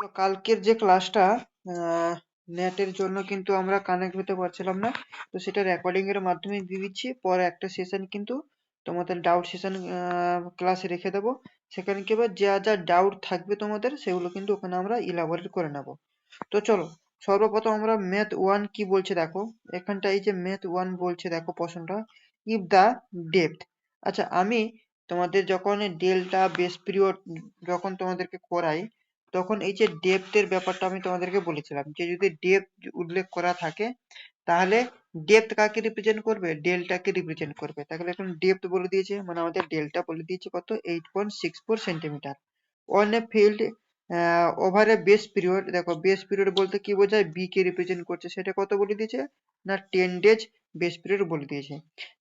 তো কালকের যে ক্লাসটা নেটের জন্য কিন্তু আমরা কানেক্ট হতে পারছিলাম না, তো সেটা রেকর্ডিং এর মাধ্যমে দিয়ে দিচ্ছি। পরে একটা সেশন কিন্তু তোমাদের ডাউট সেশন ক্লাসে রেখে দেবো। সেখানে কি হবে, যা যা ডাউট থাকবে তোমাদের সেগুলো কিন্তু ওখানে আমরা ইলাবোরেট করে নেব। তো চলো, সর্বপ্রথম আমরা ম্যাথ ওয়ান কি বলছে দেখো। এখানটা এই যে ম্যাথ ওয়ান বলছে, দেখো প্রশ্নটা, ইফ দা ডেপথ। আচ্ছা, আমি তোমাদের যখন ডেল্টা বেস পিরিয়ড যখন তোমাদেরকে করাই, তখন এই যে ডেপথ এর ব্যাপারটা আমি তোমাদেরকে বলেছিলাম যে যদি ডেপথ উল্লেখ করা থাকে তাহলে ডেপথ কাকে রিপ্রেজেন্ট করবে, ডেল্টাকে রিপ্রেজেন্ট করবে। তাহলে এখন ডেপথ বলে দিয়েছে, মানে আমাদের ডেল্টা বলে দিয়েছে কত, 8.64 centimetre on a field over a base period. দেখো বেস পিরিয়ড বলতে কি বোঝায়, বি কে রিপ্রেজেন্ট করছে, সেটা কত বলে দিয়েছে না 10 ডেজ বেস পিরিয়ড বলে দিয়েছে।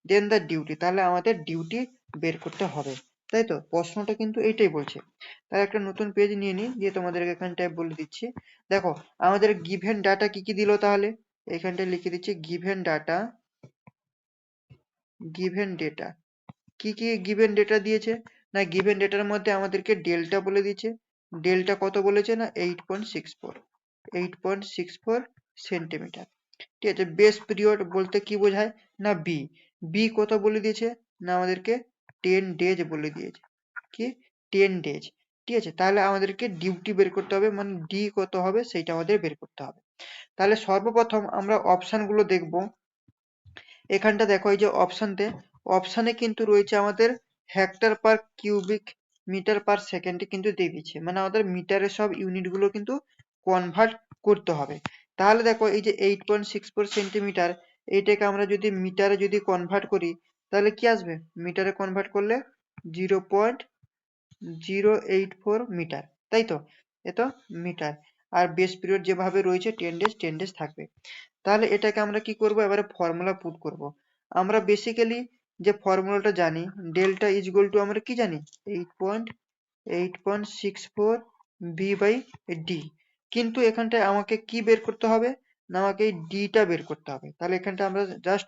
দেন দ্য ডিউটি, তাহলে আমাদের ডিউটি বের করতে হবে, তাই তো? প্রশ্নটা কিন্তু এইটাই বলছে। তাহলে একটা নতুন পেজ নিয়ে নিই, দিয়ে তোমাদেরকে এখানটায় বলে দিচ্ছি। দেখো আমাদের গিভেন ডাটা কি কি দিল, তাহলে এখানটায় লিখে দিচ্ছি গিভেন ডাটা, গিভেন ডেটা। কি কি গিভেন ডেটা দিয়েছে না, গিভেন ডেটার মধ্যে আমাদেরকে ডেল্টা বলে দিয়েছে। ডেল্টা কত বলেছে না 8.64, 8.64 সেন্টিমিটার। ঠিক আছে, বেস পিরিয়ড বলতে কি বোঝায় না বি, বি কত বলে দিয়েছে না আমাদেরকে 10 ডেজ বলে দিয়েছে, কি 10 ডেজ। ঠিক আছে, তাহলে আমাদেরকে ডিউটি বের করতে হবে, মানে ডি কত হবে সেইটা আমাদের বের করতে হবে। তাহলে সর্বপ্রথম আমরা অপশন গুলো দেখবো। এখানটা দেখো এই যে অপশনতে, অপশনে কিন্তু রয়েছে আমাদের hectare per cubic metre per সেকেন্ডে কিন্তু দিয়ে দিচ্ছে, মানে আমাদের মিটারের সব ইউনিট গুলো কিন্তু কনভার্ট করতে হবে। তাহলে দেখো এই যে 8.64 সেন্টিমিটার, এইটাকে আমরা যদি মিটারে যদি কনভার্ট করি তাহলে কি আসবে, মিটারে কনভার্ট করলে 0.084 মিটার, তাই তো? এ তো মিটার। আর বেস পিরিয়ড যেভাবে রয়েছে 10 ডেজ 10 ডেজ থাকবে। তাহলে এটাকে আমরা কি করব, এবারে ফর্মুলা পুট করব। আমরা বেসিক্যালি যে ফর্মুলাটা জানি, ডেল্টা ইজ ইকুয়াল টু আমরা কি জানি, 8.64 বি বাই ডি। কিন্তু এখানটায় আমাকে কি বের করতে হবে না, আমাকে এই ডিটা বের করতে হবে। তাহলে এখানটা আমরা জাস্ট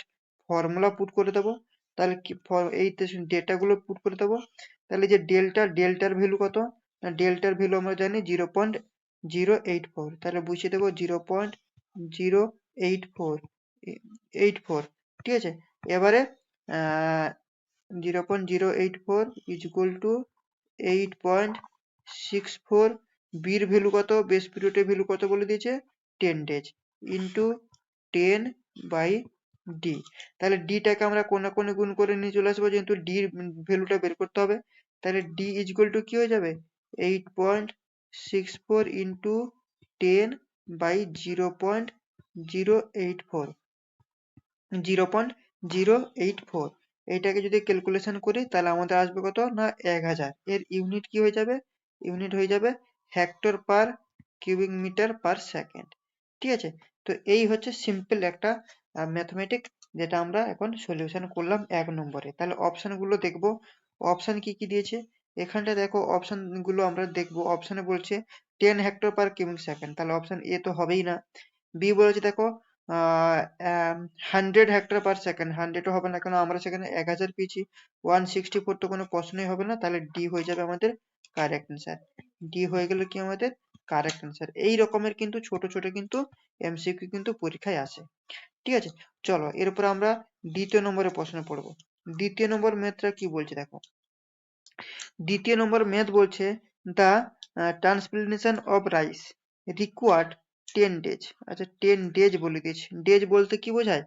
ফর্মুলা পুট করে দেবো। তাহলে কি এই ডেটা গুলো পুট করে দেবো। তাহলে যে ডেল্টার ভ্যালু কত না, ডেল্টার ভ্যালু আমরা জানি 0.084, তাহলে বুঝিয়ে দেবো 0.084, ঠিক আছে। এবারে 0.084 ইজ ইকুয়াল টু 8.64, বির ভ্যালু কত, বেস পিরিয়ডের ভ্যালু কত বলে দিয়েছে 10 ডেজ, ইন্টু 10 বাই ডি। তাহলে ডিটাকে আমরা কোনে কোনে গুণ করে নিয়ে চলে আসবো, যেহেতু ডির ভ্যালুটা বের করতে হবে। তাহলে ডি ইজ ইকুয়াল টু কি হয়ে যাবে, 8.64 ইন্টু 10 বাই 0.084, 0.084। এইটাকে যদি ক্যালকুলেশন করি তাহলে আমাদের আসবে কত না 1000। এর ইউনিট কি হয়ে যাবে, ইউনিট হয়ে যাবে hectare per cubic metre per second. ঠিক আছে, তো এই হচ্ছে সিম্পল একটা ম্যাথমেটিক, যেটা আমরা এখন সলিউশন করলাম 1 নম্বরে। তাহলে অপশন গুলো দেখবো, অপশন কি কি দিয়েছে। এখানটা দেখো অপশন গুলো আমরা দেখবো। অপশনে বলছে 10 হেক্টর পার কিউবিক সেকেন্ড, তাহলে অপশন এ তো হবেই না। বি বলেছে দেখো 100 হেক্টর পার সেকেন্ড, 100 হবে না, কেন আমরা সেখানে 1000 পেয়েছি। 164 তো কোনো প্রশ্নই হবে না, তাহলে ডি হয়ে যাবে আমাদের কারেক্ট অ্যান্সার। ডি হয়ে গেল কি আমাদের কারেক্ট অ্যান্সার। এই রকমের কিন্তু ছোট ছোট কিন্তু এমসিকিউ কিন্তু পরীক্ষায় আসে। ঠিক আছে, চলো এরপর আমরা দ্বিতীয় নম্বরের প্রশ্ন পড়বো। দ্বিতীয় নম্বর ম্যাথটা কি বলছে দেখো। দ্বিতীয় নম্বর ম্যাথ বলছে the transplantation of rice required 10 days. আচ্ছা 10 ডেজ বলে দিয়েছে, ডেজ বলতে কি বোঝায়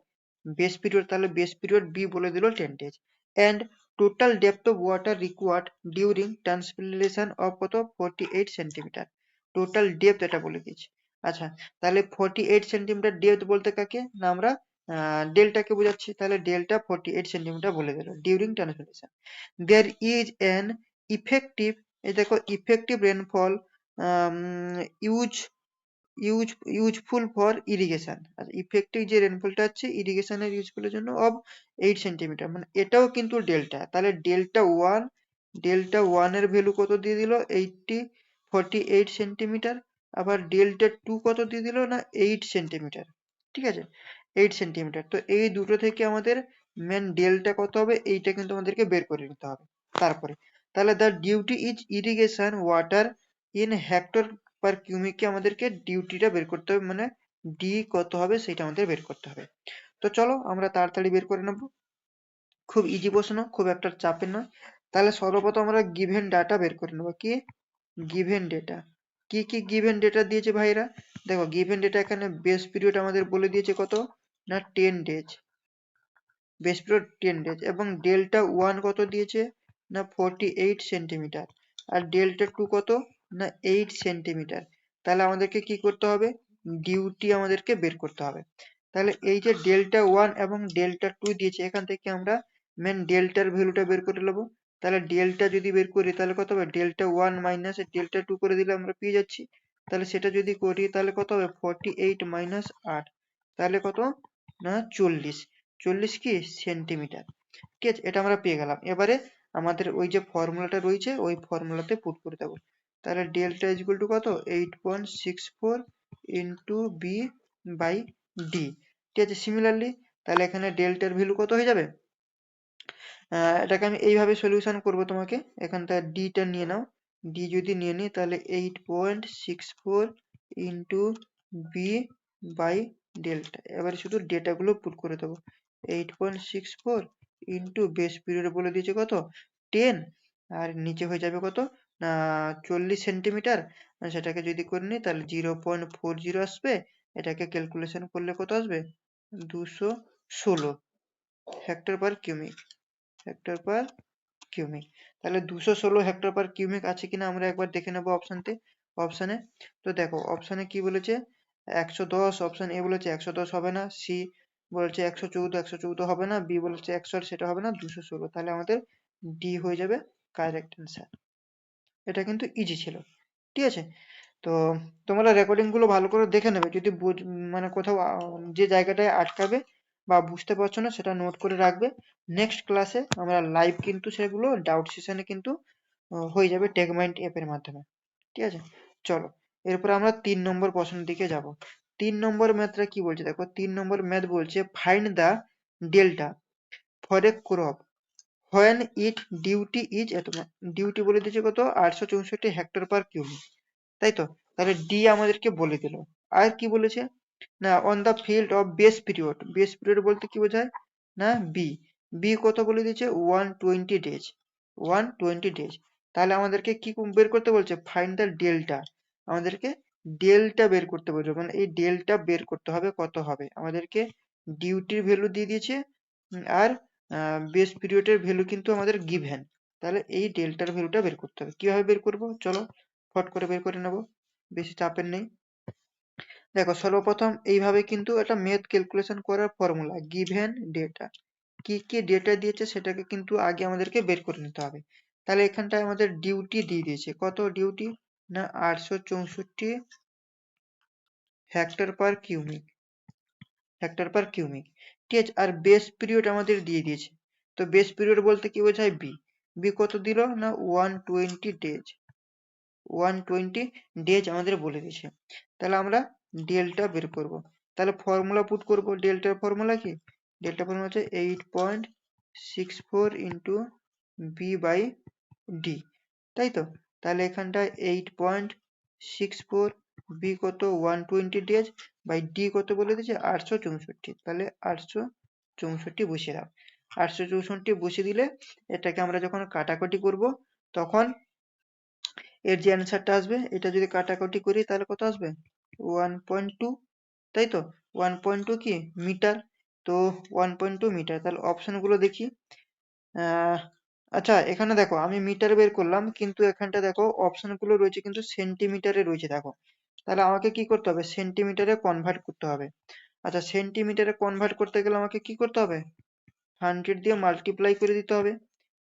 বেস পিরিয়ড, তাহলে বেস পিরিয়ড বি বলে দিল 10 ডেজ। And total depth of water required during transplantation of কত 48 সেন্টিমিটার। টোটাল ডেপথ এটা বলে দিয়েছে। আচ্ছা, তাহলে 48 সেন্টিমিটার ডেপথ বলতে কাকে না, আমরা ডেল্টাকে বোঝাচ্ছি, তাহলে ডেল্টা 48 সেন্টিমিটার বলে দিল during transplantation. There is an effective, এই দেখো effective rainfall use useful for irrigation. আচ্ছা, ইফেক্টিভ যে রেনফলটা আছে ইরিগেশনের ইউজফুলের জন্য অফ 8 সেন্টিমিটার, মানে এটাও কিন্তু ডেল্টা। তাহলে ডেল্টা ওয়ান এর ভ্যালু কত দিয়ে দিল 48 সেন্টিমিটার। আবার ডেল্টা টু কত দিয়ে দিল না 8 সেন্টিমিটার। ঠিক আছে, 8 সেন্টিমিটার। তো এই দুটো থেকে আমাদের মেন ডেল্টা কত হবে এইটা কিন্তু আমাদেরকে বের করে নিতে হবে। তারপরে তাহলে the duty is irrigation water in hectare per কিউমিককে আমাদেরকে ডিউটিটা বের করতে হবে, মানে ডি কত হবে সেটা আমাদের বের করতে হবে। তো চলো আমরা তাড়াতাড়ি বের করে নেবো। খুব ইজি প্রশ্ন, খুব একটা চাপের নয়। তাহলে সর্বপ্রথম আমরা গিভেন ডাটা বের করে নেবো। কি গিভেন ডেটা, কি কি গিভেন ডেটা দিয়েছে ভাইরা? দেখো গিভেন ডেটা এখানে বেস পিরিয়ড আমাদের বলে দিয়েছে কত না 10 ডেজ, বেস পিরিয়ড 10 ডেজ, এবং ডেল্টা 1 কত দিয়েছে না 48 সেন্টিমিটার, আর ডেল্টা 2 কত না 8 সেন্টিমিটার। তাহলে আমাদেরকে কি করতে হবে? ডিউটি আমাদেরকে বের করতে হবে। তাহলে এই যে ডেল্টা 1 এবং ডেল্টা 2 দিয়েছে, এখান থেকে আমরা মেন ডেল্টার ভ্যালুটা বের করে নেবো। তাহলে ডেল্টা যদি বের করি তাহলে কত হবে? ডেল্টা 1 মাইনাস ডেল্টা 2 করে দিলে আমরা পেয়ে যাচ্ছি। তাহলে সেটা যদি করি তাহলে কত হবে? 48 মাইনাস 8, তাহলে কত না 40, 40 কি সেন্টিমিটার। ঠিক আছে, এটা আমরা পেয়ে গেলাম। এবারে আমাদের ওই যে ফর্মুলাটা রয়েছে ওই ফর্মুলাতে পুট করে দেবো। তাহলে ডেল্টা ইজ ইকুয়াল টু কত? 8.64 ইন্টু বি বাই ডি। ঠিক আছে, সিমিলারলি তাহলে এখানে ডেল্টার ভ্যালু কত হয়ে যাবে? এটাকে আমি এইভাবে সলিউশন করব, তোমাকে এখানটা ডিটা নিয়ে নাও। ডি যদি নিয়ে নিই তাহলে 8.64 ইন্টু বি বাই ডেল্টা। এবারে শুধু ডেটাগুলো পুট করে দেবো। 8.64 ইন্টু বেস পিরিয়ড বলে দিয়েছে কত 10, আর নিচে হয়ে যাবে কত না 40 সেন্টিমিটার। সেটাকে যদি করে নিই তাহলে 0.40 আসবে। এটাকে ক্যালকুলেশন করলে কত আসবে? 216 হেক্টর পার কিউমিক, হেক্টর পার কিউমিক। তাহলে 216 হেক্টর পার কিউমিক আছে কিনা আমরা একবার দেখে নেবো অপশনে। তো দেখো অপশনে কি বলেছে? 110, অপশন এ বলেছে 110 হবে না, সি বলেছে 114 হবে না, বি বলেছে 100, সেটা হবে না, 216। তাহলে আমাদের ডি হয়ে যাবে কারেক্ট অ্যান্সার। এটা কিন্তু ইজি ছিল। ঠিক আছে, তো তোমরা রেকর্ডিং গুলো ভালো করে দেখে নেবে, যদি মানে কোথাও যে জায়গাটায় আটকাবে বা বুঝতে পারছো না সেটা নোট করে রাখবে। নেক্সট ক্লাসে আমরা লাইভ কিন্তু সেগুলো ডাউট সেশনে কিন্তু হয়ে যাবে টেকমাইন্ড অ্যাপের মাধ্যমে। ঠিক আছে, চলো এরপর আমরা 3 নম্বর প্রশ্নের দিকে যাব। 3 নম্বর ম্যাথটা কি বলছে দেখো, 3 নম্বর ম্যাথ বলছে find the delta for a crop when it duty is এত। ডিউটি বলে দিয়েছে কত? 864 হেক্টর পার কিউমিক, তাই তো? তাহলে ডি আমাদেরকে বলে দিল। আর কি বলেছে না on the field of base period, base period বলতে কি বোঝায় না বি, বি কত বলে দিয়েছে 120 ডেজ, 120 ডেজ। তাহলে আমাদেরকে কি বের করতে বলছে? ফাইন্ড দ্য ডেল্টা, আমাদেরকে ডেল্টা বের করতে বলছে, মানে এই ডেল্টা বের করতে হবে কত হবে। আমাদেরকে ডিউটির ভ্যালু দিয়ে দিয়েছে, আর বেস পিরিয়ডের ভ্যালু কিন্তু আমাদের গিভেন। তাহলে এই ডেল্টার ভ্যালুটা বের করতে হবে। কিভাবে বের করব? চলো ফট করে বের করে নেব, বেশি চাপের নেই। দেখো সর্বপ্রথম এইভাবে কিন্তু একটা মেথ ক্যালকুলেশন করার ফর্মুলা গিভেন ডেটা, কি কি ডেটা দিয়েছে সেটাকে কিন্তু আগে আমাদেরকে বের করে নিতে হবে। তাহলে এখানটায় আমাদের ডিউটি দিয়ে দিয়েছে, কত ডিউটি না 864 হেক্টর পার কিউমিক, হেক্টর পার কিউমিক। ঠিক আছে, আর বেস পিরিয়ড আমাদের দিয়ে দিয়েছে। তো বেস পিরিয়ড বলতে কি বোঝায়? বি, বি কত দিল না 120 ডেজ, 120 ডেজ আমাদের বলে দিয়েছে। তাহলে আমরা ডেল্টা বের করব। তাহলে ফর্মুলা পুট করব। ডেল্টার ফর্মুলা কি? ডেল্টা ফর্মুলা হচ্ছে 8.64 ইন্টু বি বাই ডি, তাই তো? তাহলে এখানটায় 8.64, বি কত 120 ডেজ, বাই ডি কত বলে দিয়েছে 864। তাহলে 864 বসিয়ে দাও। 864 বসিয়ে দিলে এটাকে আমরা যখন কাটাকুটি করব তখন এর যে অ্যান্সারটা আসবে, এটা যদি কাটাকুটি করি তাহলে কত আসবে? 1.2, তাই তো? 1.2 কি মিটার, তো 1.2 মিটার। তাহলে অপশন গুলো দেখি। আহ আচ্ছা এখানে দেখো আমি মিটার বের করলাম, কিন্তু এখানটা দেখো অপশন গুলো রয়েছে কিন্তু সেন্টিমিটারে রয়েছে দেখো। তাহলে আমাকে কি করতে হবে? সেন্টিমিটারে কনভার্ট করতে হবে। আচ্ছা সেন্টিমিটারে কনভার্ট করতে গেলে আমাকে কি করতে হবে? 100 দিয়ে মাল্টিপ্লাই করে দিতে হবে।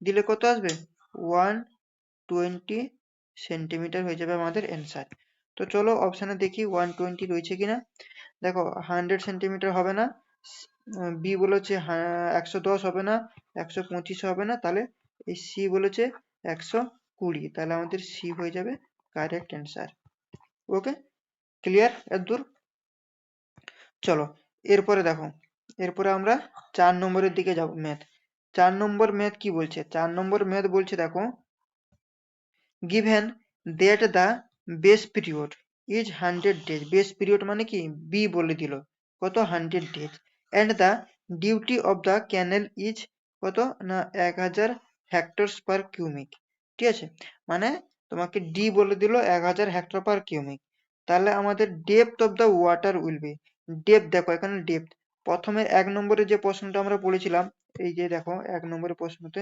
দিলে কত আসবে? 120 সেন্টিমিটার হয়ে যাবে আমাদের অ্যান্সার। তো চলো অপশনে দেখি 120 রয়েছে কিনা। দেখো 100 সেন্টিমিটার হবে না, বি বলেছে 110 হবে না, 125 হবে না, তাহলে এই সি বলেছে 120, তাহলে আমাদের সি হয়ে যাবে কারেক্ট অ্যান্সার। ওকে, ক্লিয়ার এতদূর? চলো এরপরে দেখো, এরপরে আমরা 4 নম্বরের দিকে যাব ম্যাথ। 4 নম্বর ম্যাথ কি বলছে? 4 নম্বর ম্যাথ বলছে দেখো, given that the base period is 100 days, base period মানে কি বি বলে দিল কত 100 days, and the duty of the canal is কত না 1000 হেক্টরস পার কিউমিক। ঠিক আছে, মানে তোমাকে ডি বলে দিল 1000 হেক্টর পার কিউমিক। তাহলে আমাদের depth of the water will be, depth দেখো এখানে ডেপথ, প্রথমে 1 নম্বরে যে প্রশ্নটা আমরা পড়েছিলাম, এই যে দেখো 1 নম্বরের প্রশ্নতে,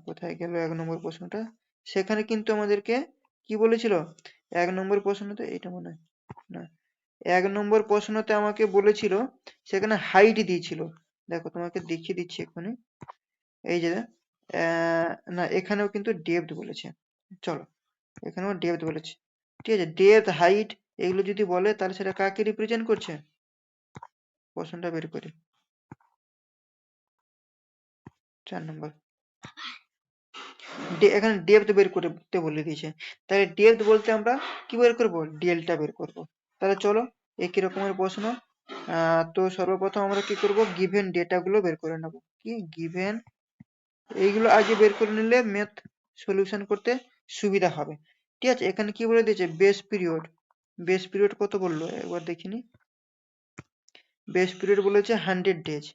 কোথায় গেল 1 নম্বর প্রশ্নটা, সেখানে কিন্তু আমাদেরকে কি বলেছিল 1 নম্বর প্রশ্নতে, এটা মনে হয় না, 1 নম্বর প্রশ্নতে আমাকে বলেছিল, সেখানে হাইট দিয়েছিল, দেখো তোমাকে দেখিয়ে দিচ্ছি এক্ষুনি, এই যে না এখানেও কিন্তু ডেপথ বলেছে, চলো এখানেও ডেপথ বলেছে। ঠিক আছে, ডেপথ হাইট এগুলো যদি বলে তাহলে সেটা কাকে রিপ্রেজেন্ট করছে, প্রশ্নটা বের করি। 4 নম্বর, এখানে ডেপথ বের করতে বলে দিয়েছে, তাহলে ডেপথ বলতে আমরা কি বের করব, ডেল্টা বের করব। তাহলে চলো একই রকমের প্রশ্ন, তো সর্বপ্রথম আমরা কি করব, গিভেন ডেটা গুলো বের করে নেব, কি গিভেন, এইগুলো আগে বের করে নিলে ম্যাথ সলিউশন করতে সুবিধা হবে। ঠিক আছে, এখানে কি বলে দিয়েছে, বেস পিরিয়ড, বেস পিরিয়ড কত বললো একবার দেখিনি, বেস পিরিয়ড বলেছে 100 ডেজ।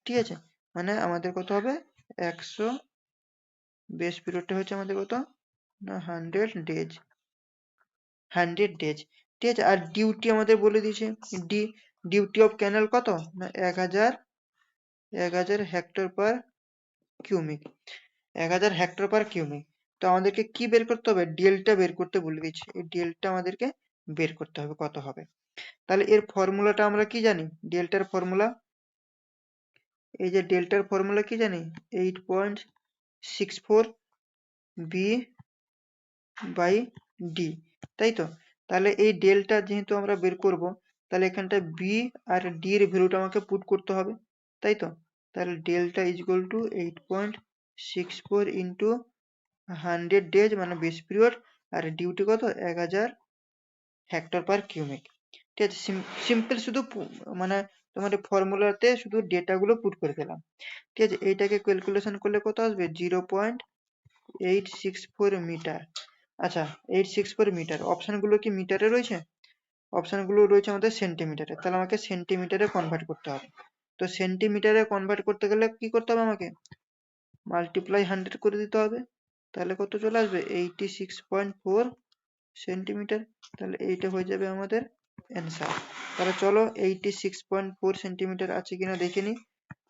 ঠিক আছে, মানে আমাদের কত হবে 100, বেস পিরিয়ডটা হচ্ছে আমাদের কত না 100 ডেজ, 100 ডেজ। ঠিক আছে, আর ডিউটি আমাদের বলে দিয়েছে, ডি ডিউটি অফ ক্যানেল কত না 1000 হেক্টর পার কিউমিক, 1000 হেক্টর পার কিউমিক। তো আমাদেরকে কি বের করতে হবে, ডেল্টা বের করতে বলে দিয়েছে, এই ডেল্টা আমাদেরকে বের করতে হবে কত হবে। তাহলে এর ফর্মুলাটা আমরা কি জানি, ডেল্টার ফর্মুলা, এই যে ডেল্টার ফর্মুলা কি জানি, 8.64 বি বাই ডি, তাই তো। তাহলে এই ডেল্টা যেহেতু আমরা বের করব, তাহলে এখানটা বি আর ডি এর ভ্যালুটা আমাকে পুট করতে হবে, তাই তো। তাহলে delta is equal two 8.64 into 100 days মানে বেস পিরিয়ড, আর ডিউটি কত 1000 হেক্টর পার কিউমিক। ঠিক আছে, সিম্পল শুধু মানে তোমার ফর্মুলাতে শুধু ডেটা গুলো পুট করে দিলাম। ঠিক আছে, এইটাকে ক্যালকুলেশন করলে কত আসবে, 0.864 মিটার। আচ্ছা, 864 মিটার, অপশন গুলো কি মিটারে রয়েছে, অপশন গুলো রয়েছে আমাদের সেন্টিমিটারে, তাহলে আমাকে সেন্টিমিটারে কনভার্ট করতে হবে। তো সেন্টিমিটারে কনভার্ট করতে গেলে কি করতে হবে, আমাকে মাল্টিপ্লাই 100 করে দিতে হবে, তাহলে কত চলে আসবে 86.4 সেন্টিমিটার। তাহলে এইটা হয়ে যাবে আমাদের অ্যান্সার। তাহলে চলো 86.4 সেন্টিমিটার আছে কিনা দেখে নি।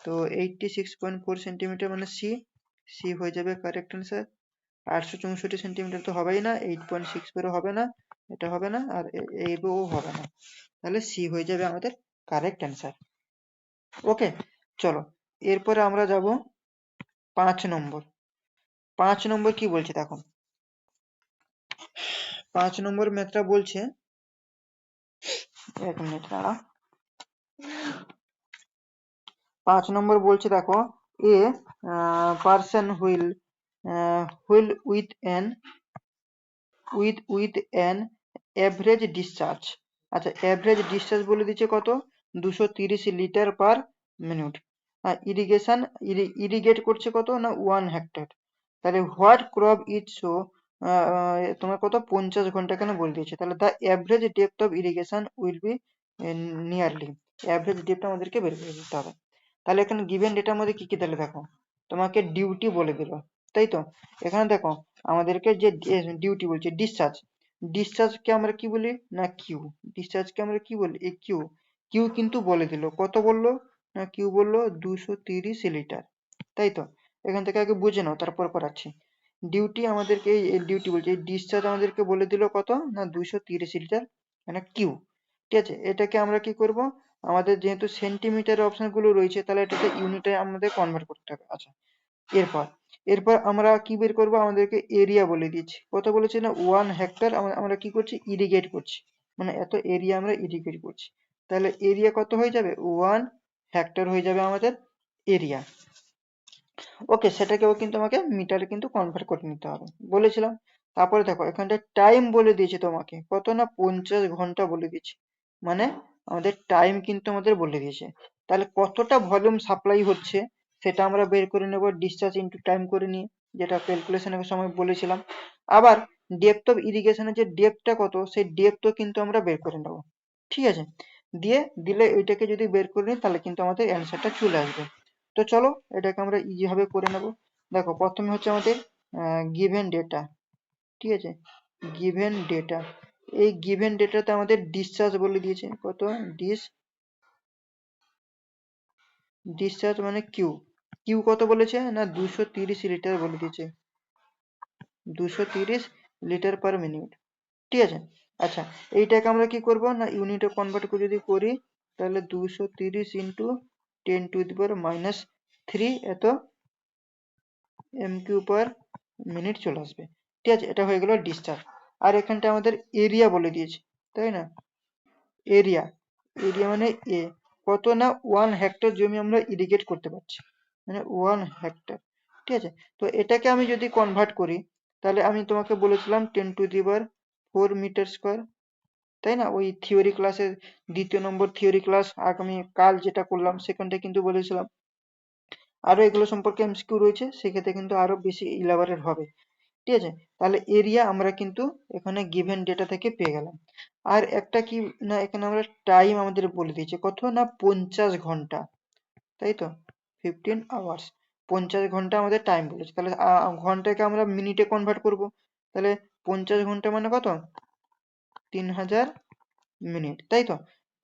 তো 86.4 সেন্টিমিটার মানে সি, সি হয়ে যাবে কারেক্ট অ্যান্সার। 864 সেন্টিমিটার তো হবেই না, 8.64 হবে না, এটা হবে না, আর এইও হবে না, তাহলে সি হয়ে যাবে আমাদের কারেক্ট অ্যান্সার। ওকে, চলো এরপরে আমরা যাব 5 নম্বর। 5 নম্বর কি বলছে দেখো, 5 নম্বর ম্যাথটা বলছে, 1 মিনিট দাঁড়া, 5 নম্বর বলছে দেখো, a person wheel with an average discharge, আচ্ছা অ্যাভারেজ ডিসচার্জ বলে দিচ্ছে কত 230 litre per minute, irrigation irrigate করছে কত না 1 হেক্টর। তাহলে হোয়াট ক্রপ ইজ শো, তোমার কত 50 ঘন্টা কেন বলে দিয়েছে, তাহলে the average depth of irrigation will be nearly, average depth আমাদেরকে বের করে দিতে হবে। তাহলে এখানে গিভেন ডেটার মধ্যে কি কি, তাহলে দেখো তোমাকে ডিউটি বলে দিল, তাই তো। এখানে দেখো আমাদেরকে যে ডিউটি বলছে, ডিসচার্জ, ডিসচার্জকে আমরা কি বলি না কিউ, ডিসচার্জকে আমরা কি বলি এই কিউ, কিউ কিন্তু বলে দিল কত বললো না, কিউ বললো 230 লিটার, তাই তো। এখান থেকে আগে বুঝে নাও তারপর করাচ্ছি। ডিউটি আমাদেরকে, ডিউটি বলছে ডিসচার্জ আমাদেরকে বলে দিল কত না 230 লিটার মানে কিউ। ঠিক আছে, এটাকে আমরা কি করব, আমাদের যেহেতু সেন্টিমিটার অপশন গুলো রয়েছে, তাহলে এটাকে ইউনিটে আমাদের কনভার্ট করতে হবে। আচ্ছা, এরপর এরপর আমরা কি বের করব, আমাদেরকে এরিয়া বলে দিয়েছি, কত বলেছে না 1 হেক্টর, আমরা কি করছি ইরিগেট করছি, মানে এত এরিয়া আমরা ইরিগেট করছি, তাহলে এরিয়া কত হয়ে যাবে 1 হেক্টর হয়ে যাবে আমাদের এরিয়া। ওকে, সেটাকেও কিন্তু আমাকে মিটারে কিন্তু কনভার্ট করে নিতে হবে বলেছিলাম। তারপরে দেখো এখানটা টাইম বলে দিয়েছে তোমাকে কত না 50 ঘন্টা বলে দিয়েছে, মানে আমাদের টাইম কিন্তু আমাদের বলে দিয়েছে। তাহলে কতটা ভলিউম সাপ্লাই হচ্ছে সেটা আমরা বের করে নেব ডিসচার্জ ইনটু টাইম করে নিয়ে, যেটা ক্যালকুলেশনের সময় বলেছিলাম। আবার ডেপথ অফ ইরিগেশনের যে ডেপথটা কত সেই ডেপথও কিন্তু আমরা বের করে নেবো। ঠিক আছে, দিলে এটাকে যদি বের করে নিই তাহলে কিন্তু আমাদের অ্যান্সারটা চলে আসবে। তো চলো এটাকে আমরা ইজি ভাবে করে নেব। দেখো প্রথমে হচ্ছে আমাদের গিভেন ডেটা। ঠিক আছে, গিভেন ডেটা, এই গিভেন ডেটাতে আমাদের ডিসচার্জ বলে দিয়েছে কত, ডিসচার্জ মানে কিউ, কিউ কত বলেছে না 230 লিটার বলে দিয়েছে, 230 লিটার পার মিনিট। ঠিক আছে, আচ্ছা এইটাকে আমরা কি করব না ইউনিটে কনভার্ট করে যদি করি তাহলে 230 ইন্টু 10⁻³ এত এমকিউ পার মিনিট চলে আসবে। ঠিক আছে, এটা হয়ে গেল ডিসচার্জ। আর এখানটা আমাদের এরিয়া বলে দিয়েছে, তাই না, এরিয়া, এরিয়া মানে এ, কত না 1 হেক্টর জমি আমরা ইরিগেট করতে পারছি, মানে 1 হেক্টর। ঠিক আছে, তো এটাকে আমি যদি কনভার্ট করি তাহলে আমি তোমাকে বলেছিলাম 10⁴ মিটার স্কোয়ার, তাই না, ওই থিওরি ক্লাসের 2য় নম্বর থিওরি ক্লাস আগামী কাল যেটা করলাম সেখানটায় কিন্তু বলেছিলাম। আরো এগুলো সম্পর্কে এমসিকিউ রয়েছে, সেক্ষেত্রে কিন্তু আরো বেশি ইলাবোরেট হবে। ঠিক আছে, তাহলে এরিয়া আমরা কিন্তু এখানে গিভেন ডেটা থেকে পেয়ে গেলাম। আর একটা কি না এখানে আমরা টাইম আমাদের বলে দিয়েছে কত না 50 ঘন্টা, তাই তো, 15 আওয়ার্স, 50 ঘন্টা আমাদের টাইম বলেছে। তাহলে ঘন্টাকে আমরা মিনিটে কনভার্ট করব, তাহলে 50 ঘন্টা মানে কত, 3000 মিনিট, তাই তো,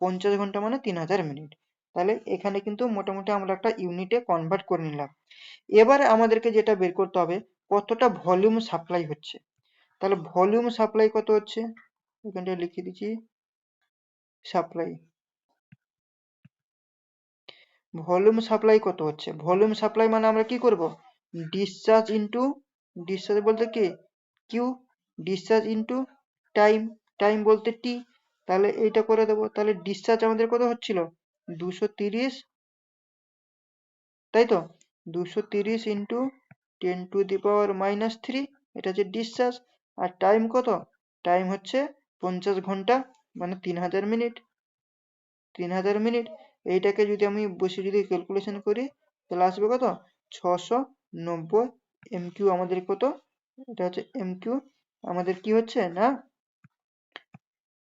50 ঘন্টা মানে 3000 মিনিট। তাহলে এখানে কিন্তু মোটামুটি আমরা একটা ইউনিটে কনভার্ট করে নিলাম। এবারে আমাদেরকে যেটা বের করতে হবে কতটা ভলিউম সাপ্লাই হচ্ছে। তাহলে ভলিউম সাপ্লাই কত হচ্ছে, এখানটা লিখে দিচ্ছি সাপ্লাই, ভলিউম সাপ্লাই কত হচ্ছে, ভলিউম সাপ্লাই মানে আমরা কি করব, ডিসচার্জ ইনটু, ডিসচার্জ বলতে কি Q, discharge into time, time বলতে টি, তাহলে এইটা করে দেবো। তাহলে ডিসচার্জ আমাদের কত হচ্ছিল 230, তাই তো, 230 ইন্টু 10⁻³ এটা হচ্ছে ডিসচার্জ। আর টাইম কত, টাইম হচ্ছে 50 ঘন্টা মানে 3000 মিনিট, 3000 মিনিট। এইটাকে যদি আমি বসে যদি ক্যালকুলেশন করি তাহলে আসবে কত, 690 এমকিউ আমাদের কত, এটা হচ্ছে এমকিউ আমাদের কি হচ্ছে না,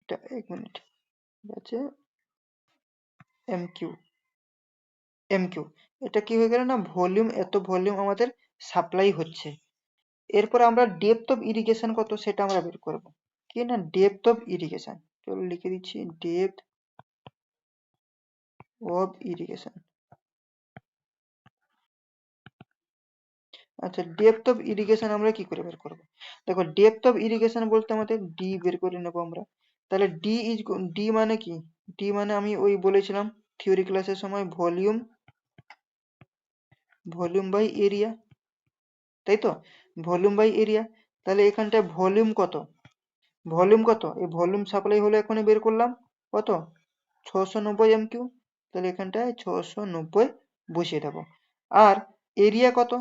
এটা 1 মিনিট, আছে এমকিউ, এমকিউ, এটা কি হয়ে গেল না ভলিউম, এত ভলিউম আমাদের সাপ্লাই হচ্ছে। এরপর আমরা ডেপথ অফ ইরিগেশন কত সেটা আমরা বের করব, কি না ডেপথ অফ ইরিগেশন, চলো লিখে দিচ্ছি ডেপথ অফ ইরিগেশন। আচ্ছা ডেপথ অফ ইরিগেশন আমরা কি করে বের করব, দেখো ডেপথ অফ ইরিগেশন বলতে আমাদের ডি বের করে নেব আমরা। তাহলে ডি মানে কি, ডি মানে আমি ওই বলেছিলাম থিওরি ক্লাসের সময় ভলিউম, ভলিউম বাই এরিয়া, তাই তো, ভলিউম বাই এরিয়া। তাহলে এখানটায় ভলিউম কত, ভলিউম কত, এই ভলিউম সাপ্লাই হলো এখনই বের করলাম কত 690 এমকিউ, তাহলে এখানটায় 690 বসিয়ে দেবো। আর এরিয়া কত,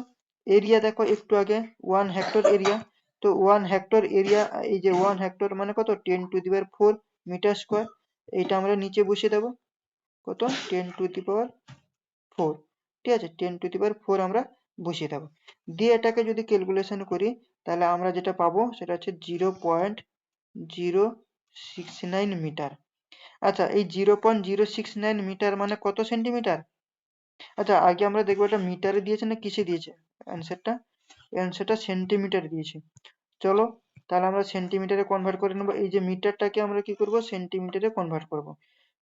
এরিয়া দেখো একটু আগে 1 হেক্টর এরিয়া, তো 1 হেক্টর এরিয়া, এই যে 1 হেক্টর মানে কত 10⁴ মিটার স্কোয়ার, এইটা আমরা নিচে বসিয়ে দেবো কত 10⁴, ঠিক আছে, 10⁴ আমরা বসিয়ে দেবো। দিয়ে এটাকে যদি ক্যালকুলেশন করি তাহলে আমরা যেটা পাবো সেটা হচ্ছে 0.069 মিটার। আচ্ছা এই 0.069 মিটার মানে কত সেন্টিমিটার, আচ্ছা আগে আমরা দেখবো এটা মিটারে দিয়েছে না কিসে দিয়েছে, অ্যান্সারটা, অ্যান্সারটা সেন্টিমিটার দিয়েছে। চলো তাহলে আমরা সেন্টিমিটারে কনভার্ট করে নেবো, এই যে মিটারটাকে আমরা কি করব সেন্টিমিটারে কনভার্ট করব,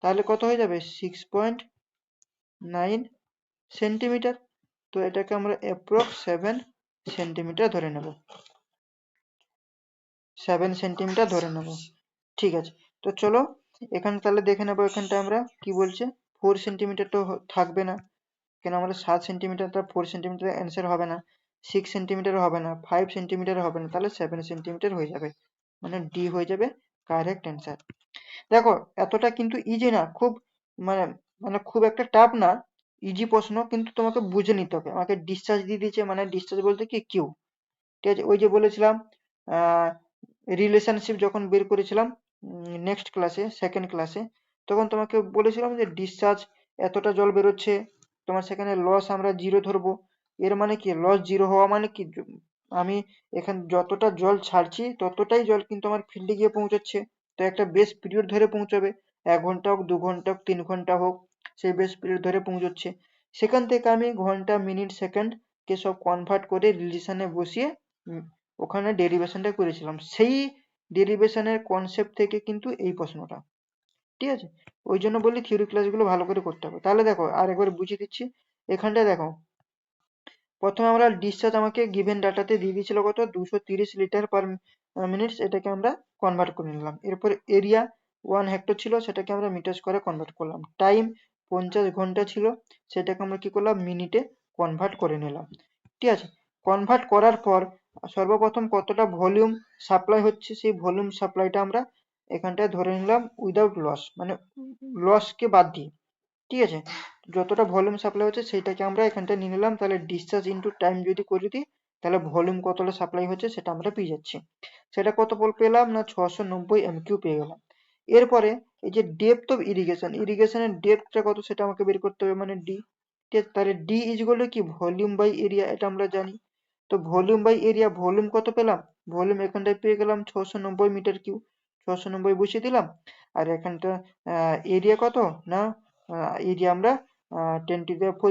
তাহলে কত হয়ে যাবে 6.9 সেন্টিমিটার। তো এটাকে আমরা অ্যাপ্রক্স 7 সেন্টিমিটার ধরে নেব, 7 সেন্টিমিটার ধরে নেব। ঠিক আছে, তো চলো এখানে তাহলে দেখে নেবো এখানটা আমরা কি বলছে, 4 সেন্টিমিটার তো থাকবে না, কেন আমরা 7 সেন্টিমিটার, তার 4 সেন্টিমিটার অ্যান্সার হবে না, 6 সেন্টিমিটার হবে না, 5 সেন্টিমিটার হবে না, তাহলে 7 সেন্টিমিটার হয়ে যাবে, মানে ডি হয়ে যাবে কারেক্ট অ্যান্সার। দেখো এতটা কিন্তু ইজি না, খুব মানে, মানে খুব একটা টাফ না, ইজি প্রশ্ন, কিন্তু তোমাকে বুঝে নিতে হবে। আমাকে ডিসচার্জ দিয়ে দিয়েছে, মানে ডিসচার্জ বলতে কি কিউ, ঠিক আছে, ওই যে বলেছিলাম রিলেশনশিপ যখন বের করেছিলাম নেক্সট ক্লাসে, সেকেন্ড ক্লাসে, তখন তোমাকে বলেছিলাম যে ডিসচার্জ এতটা জল বেরোচ্ছে, তোমার সেখানে লস আমরা 0 ধরবো। এর মানে কি লস 0 হওয়া মানে কি, আমি এখানে যতটা জল ছাড়ছি ততটাই জল কিন্তু আমার ফিল্ডে গিয়ে পৌঁছাচ্ছে। তো একটা বেস পিরিয়ড ধরে পৌঁছাবে, 1 ঘন্টা হোক, 2 ঘন্টা হোক, 3 ঘন্টা হোক, সেই বেস পিরিয়ড ধরে পৌঁছচ্ছে। সেখান থেকে আমি ঘন্টা, মিনিট, সেকেন্ড কে সব কনভার্ট করে রিলেশনে বসিয়ে ওখানে ডেরিভেশনটা করেছিলাম। সেই ডেরিভেশনের কনসেপ্ট থেকে কিন্তু এই প্রশ্নটা, ঠিক আছে? ওই জন্য বলি থিওরি ক্লাসগুলো ভালো করে করতে হবে। তাহলে দেখো আর একবার বুঝিয়ে দিচ্ছি। এখানটায় দেখো, প্রথমে আমরা ডিসচার্জ আমাকে গিভেন ডাটাতে দিয়ে দিয়েছিল কত, 230 লিটার পার মিনিট। এটাকে আমরা কনভার্ট করে নিলাম। এরপর এরিয়া 1 হেক্টর ছিল, সেটাকে আমরা মিটার স্কোয়ারে কনভার্ট করলাম। টাইম 50 ঘন্টা ছিল, সেটাকে আমরা কি করলাম, মিনিটে কনভার্ট করে নিলাম। ঠিক আছে? কনভার্ট করার পর সর্বপ্রথম কতটা ভলিউম সাপ্লাই হচ্ছে, সেই ভলিউম সাপ্লাইটা আমরা এখানটায় ধরে নিলাম উইদাউট লস, মানে লসকে বাদ দিয়ে। ঠিক আছে? যতটা ভলিউম সাপ্লাই হচ্ছে সেইটাকে আমরা এখানটায় নিয়ে নিলাম। তাহলে ডিসচার্জ ইনটু টাইম যদি করে দিই, তাহলে ভলিউম কতটা সাপ্লাই হচ্ছে সেটা আমরা পেয়ে যাচ্ছি। সেটা কত পেলাম না, 690 MQ পেয়ে গেলাম। এরপরে এই যে ডেপথ অফ ইরিগেশন, ইরিগেশনের ডেপথটা কত সেটা আমাকে বের করতে হবে, মানে ডি। ঠিক আছে? তাহলে ডি ইজ ইকুয়াল টু কি, ভলিউম বাই এরিয়া, এটা আমরা জানি। তো ভলিউম বাই এরিয়া, ভলিউম কত পেলাম, ভলিউম এখানটায় পেয়ে গেলাম 690 মিটার কিউব। 690 বসিয়ে দিলাম। আর এখানটা এরিয়া কত না, এরিয়া আমরা 10⁴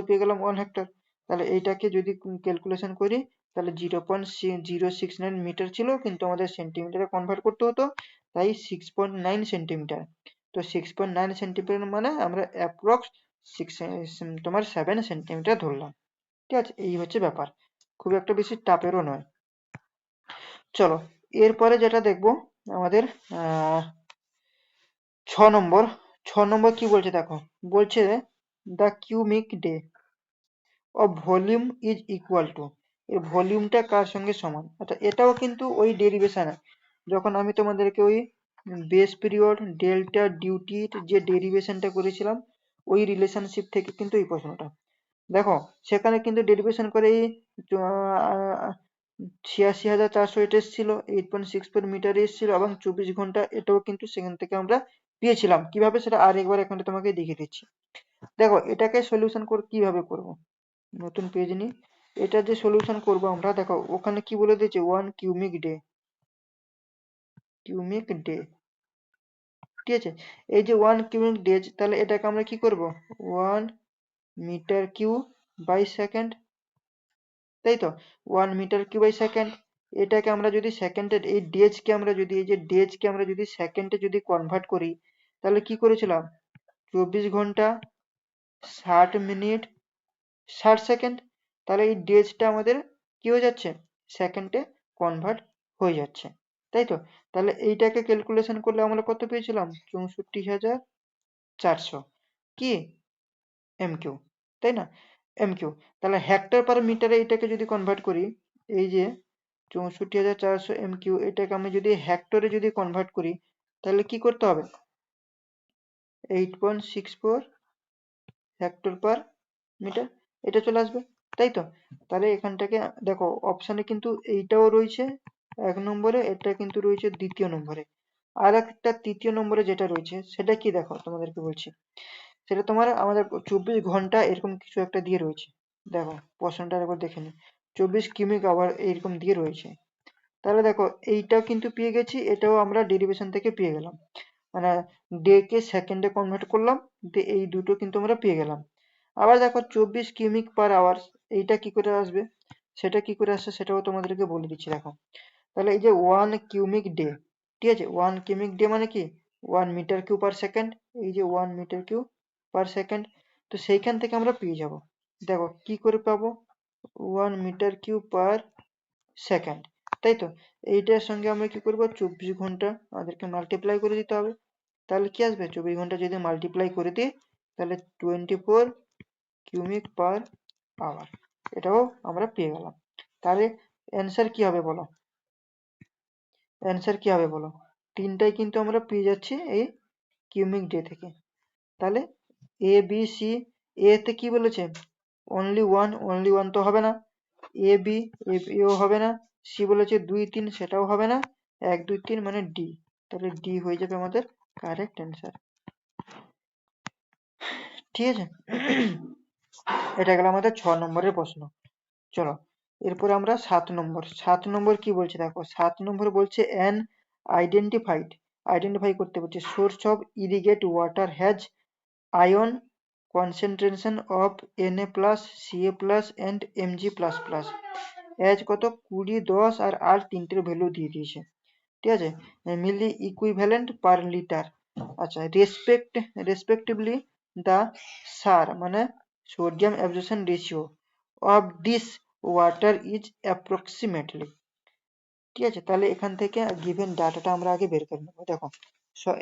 পেয়ে গেলাম 1 হেক্টর। তাহলে এইটাকে যদি ক্যালকুলেশন করি, তাহলে 0.069 মিটার ছিল, কিন্তু আমাদের সেন্টিমিটারে কনভার্ট করতে হতো, তাই 6.9 সেন্টিমিটার। তো 6.9 সেন্টিমিটার মানে আমরা অ্যাপ্রক্স 7 সেন্টিমিটার ধরলাম। ঠিক আছে? এই হচ্ছে ব্যাপার, খুব একটা বেশি টাপেরও নয়। চলো এরপরে যেটা দেখবো আমাদের 6 নম্বর। 6 নম্বর কি বলছে দেখো, বলছে the cumec day of volume is equal to, এর ভলিউমটা কার সঙ্গে সমান। আচ্ছা, এটাও কিন্তু ওই ডেরিভেশনে, যখন আমি তোমাদেরকে ওই বেস পিরিয়ড, ডেল্টা, ডিউটির যে ডেরিভেশনটা করেছিলাম, ওই রিলেশনশিপ থেকে কিন্তু এই প্রশ্নটা। দেখো সেখানে কিন্তু ডেরিভেশন করে এই 86,400 এটা এসেছিল, 8.64 মিটার এসেছিল, এবং 24 ঘন্টা, এটাও কিন্তু সেখান থেকে আমরা পেয়েছিলাম। কিভাবে সেটা আরেকবার এখানে তোমাকে দেখিয়ে দিচ্ছি। দেখো এটাকে সলিউশন করে কিভাবে করব, নতুন পেজ নি, এটা যে সলিউশন করব আমরা, দেখো ওখানে কি বলে দিয়েছে, 1 কিউমিক ডে, কিউমিক ডে। ঠিক আছে? এই যে 1 কিউমিক ডে, তাহলে এটাকে আমরা কি করব, 1 মিটার কিউব/সেকেন্ড, তাই তো, 1 মিটার কিউব/সেকেন্ড। এটাকে আমরা যদি সেকেন্ডের, এই ডেজ কে আমরা যদি, এই যে ডেজ কে আমরা যদি সেকেন্ডে যদি কনভার্ট করি, তাহলে কি করেছিলাম, 24 ঘন্টা, 60 মিনিট, 60 সেকেন্ড। তাহলে এই ডেজটা আমাদের কি হয়ে যাচ্ছে, সেকেন্ডে কনভার্ট হয়ে যাচ্ছে, তাই তো। তাহলে এইটাকে ক্যালকুলেশন করলে আমরা কত পেয়েছিলাম, 64,400 কি MQ, তাই না, MQ। তাহলে হেক্টর পার মিটারে এটাকে যদি কনভার্ট করি, এই যে 64,400 MQ, এটাকে আমি যদি হেক্টরে যদি কনভার্ট করি, তাহলে কি করতে হবে, 8.64 হেক্টর পার মিটার, এটা চলে আসবে, তাই তো। তাহলে এখানটাকে দেখো অপশানে কিন্তু এইটাও রয়েছে 1 নম্বরে, এটা কিন্তু রয়েছে 2য় নম্বরে। আর একটা 3য় নম্বরে যেটা রয়েছে সেটা কি, দেখো তোমাদেরকে বলছি, সেটা তোমার আমাদের 24 ঘন্টা এরকম কিছু একটা দিয়ে রয়েছে। দেখো প্রশ্নটা একবার দেখে নি, 24 কিউমিক আওয়ার এইরকম দিয়ে রয়েছে। তাহলে দেখো এইটাও কিন্তু পেয়ে গেছি, এটাও আমরা ডেরিভেশন থেকে পেয়ে গেলাম, মানে ডে কে সেকেন্ডে কনভার্ট করলাম, দিয়ে এই দুটো কিন্তু আমরা পেয়ে গেলাম। আবার দেখো 24 কিউমিক/আওয়ার, এইটা কি করে আসবে, সেটা কি করে আসছে সেটাও তোমাদেরকে বলে দিচ্ছি। দেখো তাহলে এই যে 1 কিউমিক ডে, ঠিক আছে, 1 কিউমিক ডে মানে কি, 1 মিটার কিউব/সেকেন্ড, এই যে 1 মিটার কিউব/সেকেন্ড। তো সেইখান থেকে আমরা পেয়ে যাব, দেখো কি করে পাবো, 1 মিটার কিউব/সেকেন্ড, তাই তো। এইটার সঙ্গে আমরা কি করবো, 24 ঘন্টা আমাদেরকে মাল্টিপ্লাই করে দিতে হবে। তাহলে কি আসবে, 24 ঘন্টা যদি মাল্টিপ্লাই করে দিই, তাহলে 24 কিউমিক/আওয়ার, এটাও আমরা পেয়ে গেলাম। তাহলে অ্যান্সার কি হবে বলো, অ্যান্সার কি হবে বলো, তিনটাই কিন্তু আমরা পেয়ে যাচ্ছি এই কিউমিক ডে থেকে। তাহলে এ বি সি, এ তে কি বলেছে, অনলি ওয়ান তো হবে না, এ বি, এও হবে না, সি বলেছে 2 3, সেটাও হবে না, 1 2 3 মানে ডি। তাহলে ডি হয়ে যাবে আমাদের কারেক্ট অ্যান্সার। ঠিক আছে? এটা গেল আমাদের 6 নম্বরের প্রশ্ন। চলো এরপর আমরা 7 নম্বর কি বলছে দেখো, 7 নম্বর বলছে অ্যান আইডেন্টিফাই করতে বলছে source of irrigate water has ion concentration of Na plus Ca plus and Mg plus plus as কত 20, 10 আর 8 তিনটের ভ্যালু দিয়ে দিয়েছে। ঠিক আছে, মিলি ইকুইভ্যালেন্ট পার লিটার। আচ্ছা, রেসপেক্টিভলি দা সার মানে sodium absorption ratio of this water is approximately. ঠিক আছে, তাহলে এখান থেকে গিভেন ডাটাটা আমরা আগে বের করে নেবো। দেখো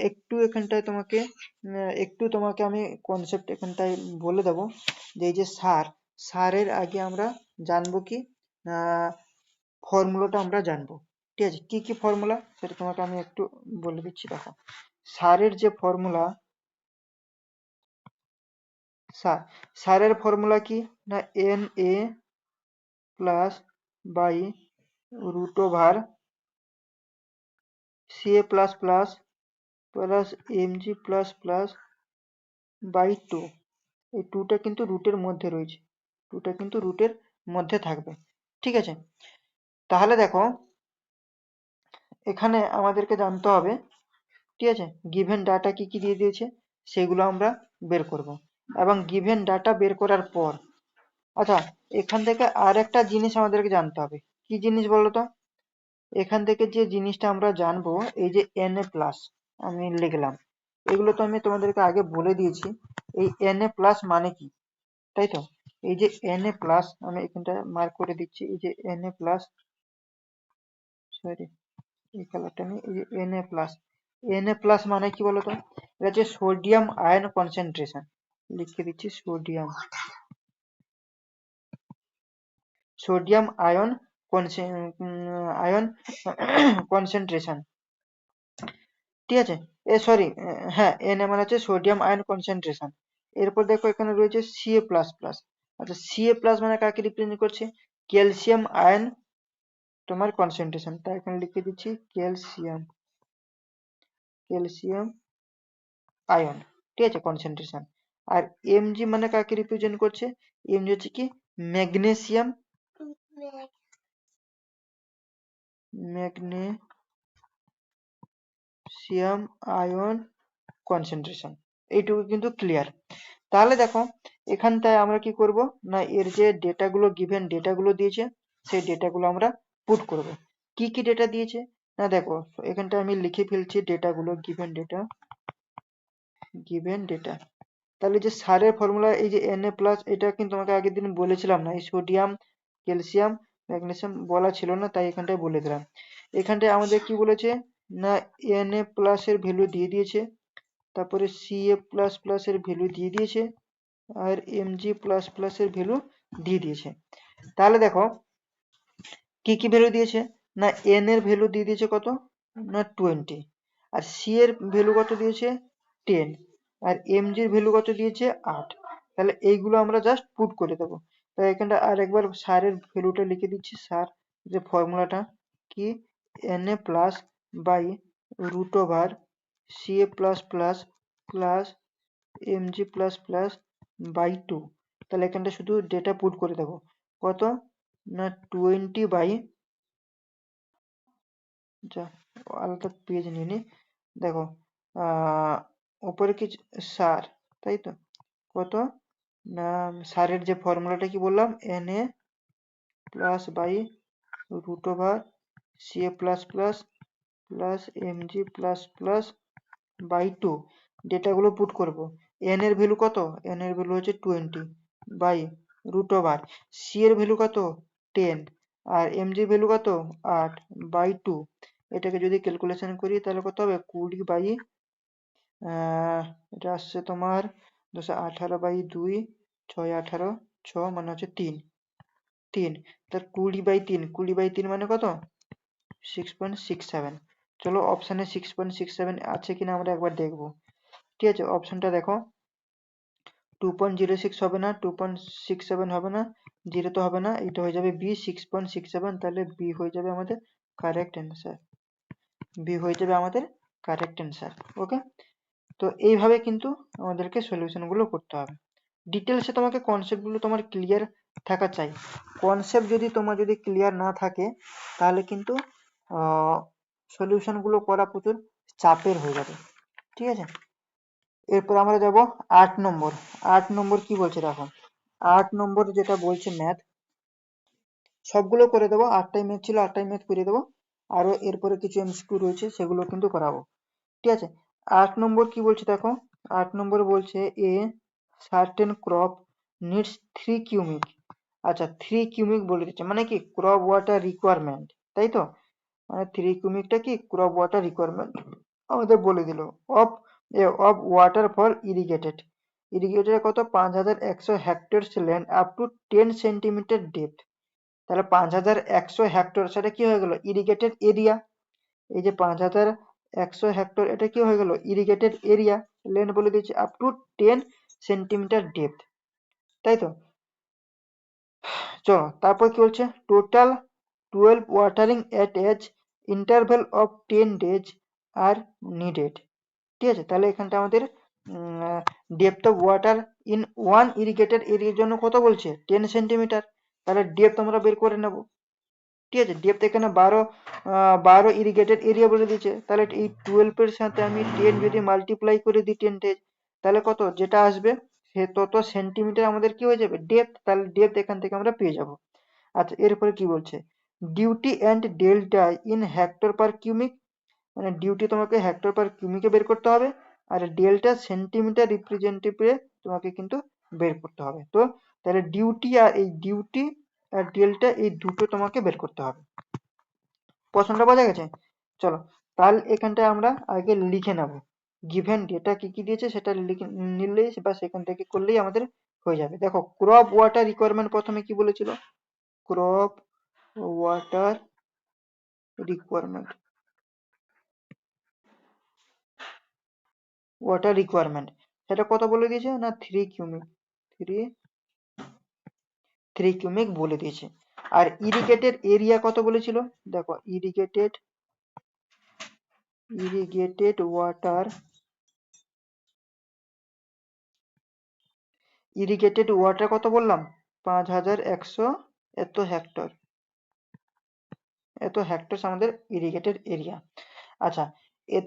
একটু এখানটায় তোমাকে আমি কনসেপ্ট এখানটায় বলে দেবো যে এই যে সারের আগে আমরা জানবো কি ফর্মুলাটা আমরা জানবো। ঠিক আছে, কি কি ফর্মুলা সেটা তোমাকে আমি একটু বলে দিচ্ছি। দেখো সারের যে ফর্মুলা, সারের ফর্মুলা কি না Na plus by root over Ca plus plus plus Mg plus plus by 2। এই 2টা কিন্তু রুটের মধ্যে রয়েছে, 2টা কিন্তু রুটের মধ্যে থাকবে। ঠিক আছে, তাহলে দেখো এখানে আমাদেরকে জানতে হবে, ঠিক আছে, গিভেন ডাটা কি কি দিয়ে দিয়েছে সেগুলো আমরা বের করব। এবং গিভেন ডাটা বের করার পর, আচ্ছা, এখান থেকে আর একটা জিনিস আমাদেরকে জানতে হবে। কি জিনিস বলো তো? এখান থেকে যে জিনিসটা আমরা জানবো, এই যে Na প্লাস আমি লিখলাম, এগুলো তো আমি তোমাদেরকে আগে বলে দিয়েছি। এই Na প্লাস মানে কি, তাই তো? এই যে Na প্লাস আমি এখানটা মার্ক করে দিচ্ছি, এই যে Na প্লাস, সরি এই কালারটা নেই, এই যে Na প্লাস মানে কি বলতো? এটা হচ্ছে সোডিয়াম আয়ন কনসেন্ট্রেশন। লিখে দিচ্ছি সোডিয়াম আয়ন আয়ন কনসেন্ট্রেশন। ঠিক আছে, সরি, হ্যাঁ, Na মানে হচ্ছে সোডিয়াম আয়ন কনসেন্ট্রেশন। এরপর দেখো এখানে রয়েছে Ca প্লাস প্লাস। আচ্ছা, Ca প্লাস মানে কাকে রিপ্রেজেন্ট করছে? ক্যালসিয়াম আয়ন তোমার কনসেন্ট্রেশন, তাই এখানে লিখে দিচ্ছি ক্যালসিয়াম আয়ন। ঠিক আছে, কনসেন্ট্রেশন। আর Mg মানে কাকে রিপ্রেজেন্ট করছে? Mg হচ্ছে কি ম্যাগনেসিয়াম আয়ন কনসেন্ট্রেশন। এইটুকু কিন্তু ক্লিয়ার। তাহলে দেখো এখানটায় আমরা কি করব না, এর যে ডেটাগুলো গিভেন ডেটাগুলো দিয়েছে সেই ডেটাগুলো আমরা পুট করব। কি কি ডেটা দিয়েছে না দেখো এখানটা আমি লিখে ফেলছি ডেটাগুলো, গিভেন ডেটা। তাহলে যে সারের ফর্মুলা এই যে Na প্লাস, এটা কিন্তু তোমাকে আগের দিন বলেছিলাম না, এই সোডিয়াম ক্যালসিয়াম ম্যাগনেসিয়াম বলা ছিল না, তাই এখানটায় বলে দিলাম। এখানটায় আমাদের কি বলেছে না Na প্লাস এর ভ্যালু দিয়ে দিয়েছে, তারপরে Ca প্লাস প্লাস এর ভ্যালু দিয়ে দিয়েছে, আর Mg প্লাস প্লাস এর ভ্যালু দিয়ে দিয়েছে। তাহলে দেখো কি কি ভ্যালু দিয়েছে না n এর ভ্যালু দিয়ে দিয়েছে কত না 20, আর c এর ভ্যালু কত দিয়েছে 10, আর mg এর ভ্যালু কত দিয়েছে 8। তাহলে এইগুলো আমরা জাস্ট পুট করে দেবো। তাই এখানটা আর একবার সারের ভ্যালুটা লিখে দিচ্ছি। সার যে ফর্মুলাটা কি na plus by root over ca plus plus plus mg plus plus by 2। তাহলে এখানটা শুধু ডেটা পুট করে দেবো কত না 20 বাই, যা আলাদা পেজ নিয়ে নি। দেখো উপরে কি সার, তাই তো কত না সারের যে ফর্মুলাটা কি বললাম Na plus by root over Ca plus plus plus Mg plus plus by 2। ডেটাগুলো পুট করব। n এর ভ্যালু কত, n এর ভ্যালু হচ্ছে 20 বাই রুট ওভার c এর ভ্যালু কত 10, আর mg ভ্যালু কত 8 বাই 2। এটাকে যদি ক্যালকুলেশন করি তাহলে কত হবে 20 বাই এটা আসছে তোমার 218 বাই 2, 6 18 6 মানে হচ্ছে 3 তার 20 বাই 3 মানে কত 6.67। চলো অপশানে 6.67 আছে কিনা আমরা একবার দেখবো। ঠিক আছে, অপশনটা দেখো 2.06 হবে না, 2.67 হবে না, 0 তো হবে না, এটা হয়ে যাবে বি 6.67। তাহলে বি হয়ে যাবে আমাদের কারেক্ট অ্যান্সার, বি হয়ে যাবে আমাদের কারেক্ট অ্যান্সার। ওকে, তো এইভাবে কিন্তু আমাদেরকে সলিউশন গুলো করতে হবে। ডিটেলসে তোমাকে কনসেপ্ট গুলো তোমার ক্লিয়ার থাকা চাই। কনসেপ্ট যদি তোমার যদি ক্লিয়ার না থাকে তাহলে কিন্তু সলিউশন গুলো করা প্রচুর চাপের হয়ে যাবে। ঠিক আছে, এরপর আমরা যাব 8 নম্বর। 8 নম্বর কি বলছে দেখো, 8 নম্বর যেটা বলছে ম্যাথ, সবগুলো করে দেবো। 8টাই ম্যাথ ছিল, 8টাই ম্যাথ করে দেবো। আরো এরপরে কিছু এমসিকিউ রয়েছে, সেগুলো কিন্তু করাবো। ঠিক আছে, 8 নম্বর কি বলছে দেখো, 8 নম্বর বলছে এ সার্টেন ক্রপ নিডস 3 কিউমিক। আচ্ছা, 3 কিউমিক বলে দিচ্ছে, মানে কি ক্রপ ওয়াটার রিকোয়ারমেন্ট, তাই তো? মানে 3 কিউমিকটা কি ক্রপ ওয়াটার রিকোয়ারমেন্ট আমাদের বলে দিল। Of of water for irrigated, irrigated কত, 5100 hectares land up to 10 centimetre depth. তাহলে 5100 হেক্টর, সেটা কি হয়ে গেল ইরিগেটেড এরিয়া। এই যে 5100 হেক্টর, এটা কি হয়ে গেল ইরিগেটেড এরিয়া। ল্যান্ড বলে দিয়েছে আপ টু 10 সেন্টিমিটার ডেপথ, তাই তো? চলো তারপর কি বলছে, total 12 watering at edge interval of 10 days are needed. ঠিক আছে, তাহলে এখানটা আমাদের depth of water in one irrigated এরিয়ার জন্য কত বলছে, 10 সেন্টিমিটার। তাহলে ডেপথ আমরা বের করে নেব। ঠিক আছে, ডেপথ এখানে 12 ইরিগেটেড এরিয়া বলে দিয়েছে, তাহলে এই 12 এর সাথে আমি 10 যদি মাল্টিপ্লাই করে দিই 10 days, তাহলে কত যেটা আসবে সে তত সেন্টিমিটার আমাদের কি হয়ে যাবে ডেপথ। তাহলে ডেপথ এখান থেকে আমরা পেয়ে যাব। আচ্ছা, এরপরে কি বলছে, duty and delta in hectare per cumec, মানে ডিউটি তোমাকে হেক্টর পার কিউমিকে বের করতে হবে, আর ডেল্টা সেন্টিমিটার রিপ্রেজেন্টেটিভে তোমাকে কিন্তু বের করতে হবে। তো তাহলে ডিউটি আর ডেল্টা এই দুটো তোমাকে বের করতে হবে। প্রশ্নটা বোঝা গেছে? চলো তাহলে এখানটায় আমরা আগে লিখে নেব, গিভেন ডেটা কি কি দিয়েছে সেটা লিখে নিলেই বা সেখান থেকে করলেই আমাদের হয়ে যাবে। দেখো, ক্রপ ওয়াটার রিকোয়ারমেন্ট প্রথমে কি বলেছিল, ক্রপ ওয়াটার রিকোয়ারমেন্ট, সেটা কত বলে দিয়েছে না 3 কিউমিক, 3 কিউমিক বলে দিয়েছে। আর ইরিগেটেড এরিয়া কত বলেছিল, দেখো ইরিগেটেড ওয়াটার, কত বললাম, 5100 এত হেক্টর, আমাদের ইরিগেটেড এরিয়া। আচ্ছা,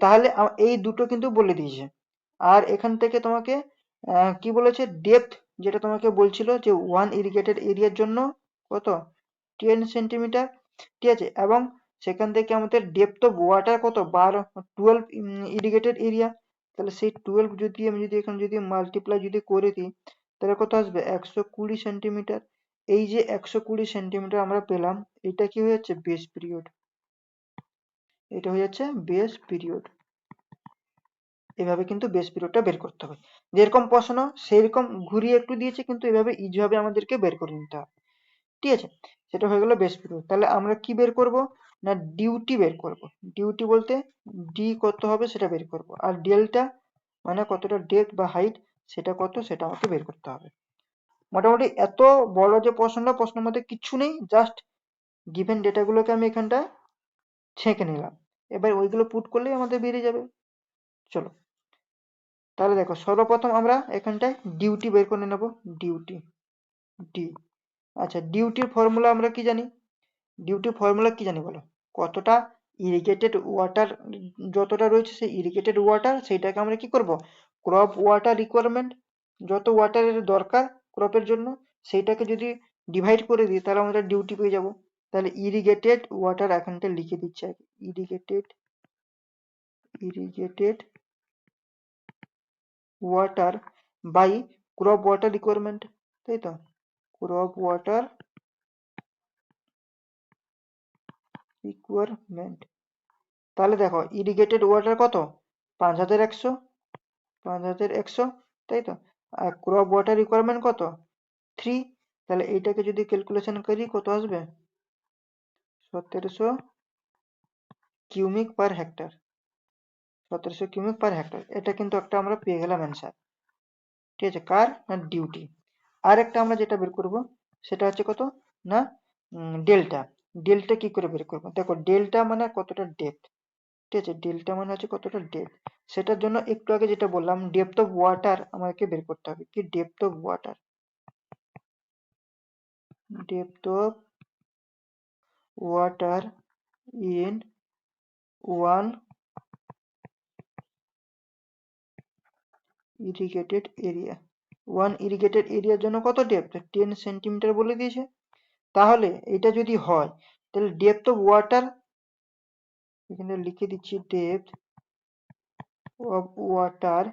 তাহলে এই দুটো কিন্তু বলে দিয়েছে। আর এখান থেকে তোমাকে কি বলেছে, ডেপথ যেটা তোমাকে বলছিল যে ওয়ান ইরিগেটেড এরিয়ার জন্য কত 10 সেন্টিমিটার। ঠিক আছে, এবং সেখান থেকে আমাদের ডেপথ অফ ওয়াটার কত 12 ইরিগেটেড এরিয়া। তাহলে সেই 12 যদি আমি যদি এখানে যদি মাল্টিপ্লাই যদি করে দিই, তাহলে কত আসবে 120 সেন্টিমিটার। এই যে 120 সেন্টিমিটার আমরা পেলাম, এটা কি হয়ে যাচ্ছে বেস পিরিয়ড, এটা হয়ে যাচ্ছে বেস পিরিয়ড। এভাবে কিন্তু বেস পিরিয়ডটা বের করতে হবে। যেরকম প্রশ্ন সেরকম ঘুরিয়ে একটু দিয়েছে, কিন্তু এভাবে ইজি ভাবে আমাদেরকে বের করে নিতে হবে। ঠিক আছে, সেটা হয়ে গেল বেস পিরিয়ড। তাহলে আমরা কি বের করব না ডিউটি বের করব। ডিউটি বলতে ডি কত হবে সেটা বের করব, আর ডেল্টা মানে কতটা ডেপথ বা হাইট সেটা কত সেটা আমাকে বের করতে হবে। মোটামুটি এত বড় যে প্রশ্নটা, প্রশ্নের মধ্যে কিছু নেই, জাস্ট গিভেন ডেটাগুলোকে আমি এখানটা ছেঁকে নিলাম, এবার ওইগুলো পুট করলেই আমাদের বেরিয়ে যাবে। চলো তাহলে দেখো, সর্বপ্রথম আমরা এখানটায় ডিউটি বের করে নেব, ডিউটি ডি। আচ্ছা, ডিউটির ফর্মুলা আমরা কি জানি, বলো, কতটা ইরিগেটেড ওয়াটার যতটা রয়েছে সেই ইরিগেটেড ওয়াটার সেইটাকে আমরা কি করব, ক্রপ ওয়াটার রিকোয়ারমেন্ট, যত ওয়াটারের দরকার ক্রপের জন্য সেইটাকে যদি ডিভাইড করে দিই তাহলে আমরা ডিউটি পেয়ে যাব। তাহলে ইরিগেটেড ওয়াটার এখানটা লিখে দিচ্ছি আগে, irrigated water by crop water requirement, তাই তো? Crop water requirement. তাহলে দেখো, ইরিগেটেড ওয়াটার কত 5100, 5100, তাই তো? আর ক্রপ ওয়াটার রিকোয়ারমেন্ট কত 3। তাহলে এইটাকে যদি ক্যালকুলেশন করি কত আসবে, 1700 কিউমিক পার হেক্টর, 1700 কিউমিক পার হেক্টর। এটা কিন্তু একটা আমরা পেয়ে গেলাম অ্যান্সার। ঠিক আছে, কার না ডিউটি। আর একটা আমরা যেটা বের করব সেটা হচ্ছে কত না ডেল্টা। ডেল্টা কি করে বের করবো, দেখো ডেল্টা মানে কতটা ডেপথ। ঠিক আছে, ডেল্টা মানে হচ্ছে কতটা ডেপথ। সেটার জন্য একটু আগে যেটা বললাম, ডেপথ অফ ওয়াটার আমাকে বের করতে হবে। কি depth of water? Depth of water in one irrigated area. One irrigated এরিয়ার জন্য কত ডেপথ? 10 সেন্টিমিটার বলে দিয়েছে। তাহলে এটা যদি হয়, তাহলে ডেপথ অফ ওয়াটার, এখানে লিখে দিচ্ছি depth of water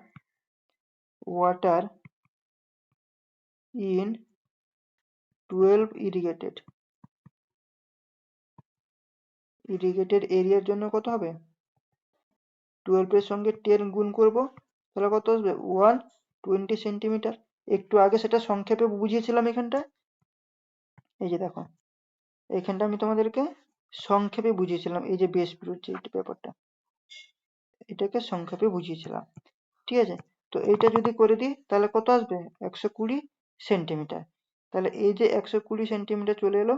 in 12 irrigated এরিয়ার জন্য কত হবে? 12 এর সঙ্গে 10 গুণ করব, তাহলে কত আসবে? 120 সেন্টিমিটার। একটু আগে সেটা সংক্ষেপে বুঝিয়েছিলাম এখানটা। এই যে দেখো, এখানটা আমি তোমাদেরকে সংক্ষেপে বুঝিয়েছিলাম, এই যে বেশ বিরোধ যে ব্যাপারটা, এটাকে সংক্ষেপে বুঝিয়েছিলাম। ঠিক আছে, তো এইটা যদি করে দিই তাহলে কত আসবে? 120 সেন্টিমিটার। তাহলে এই যে 120 সেন্টিমিটার চলে এলো,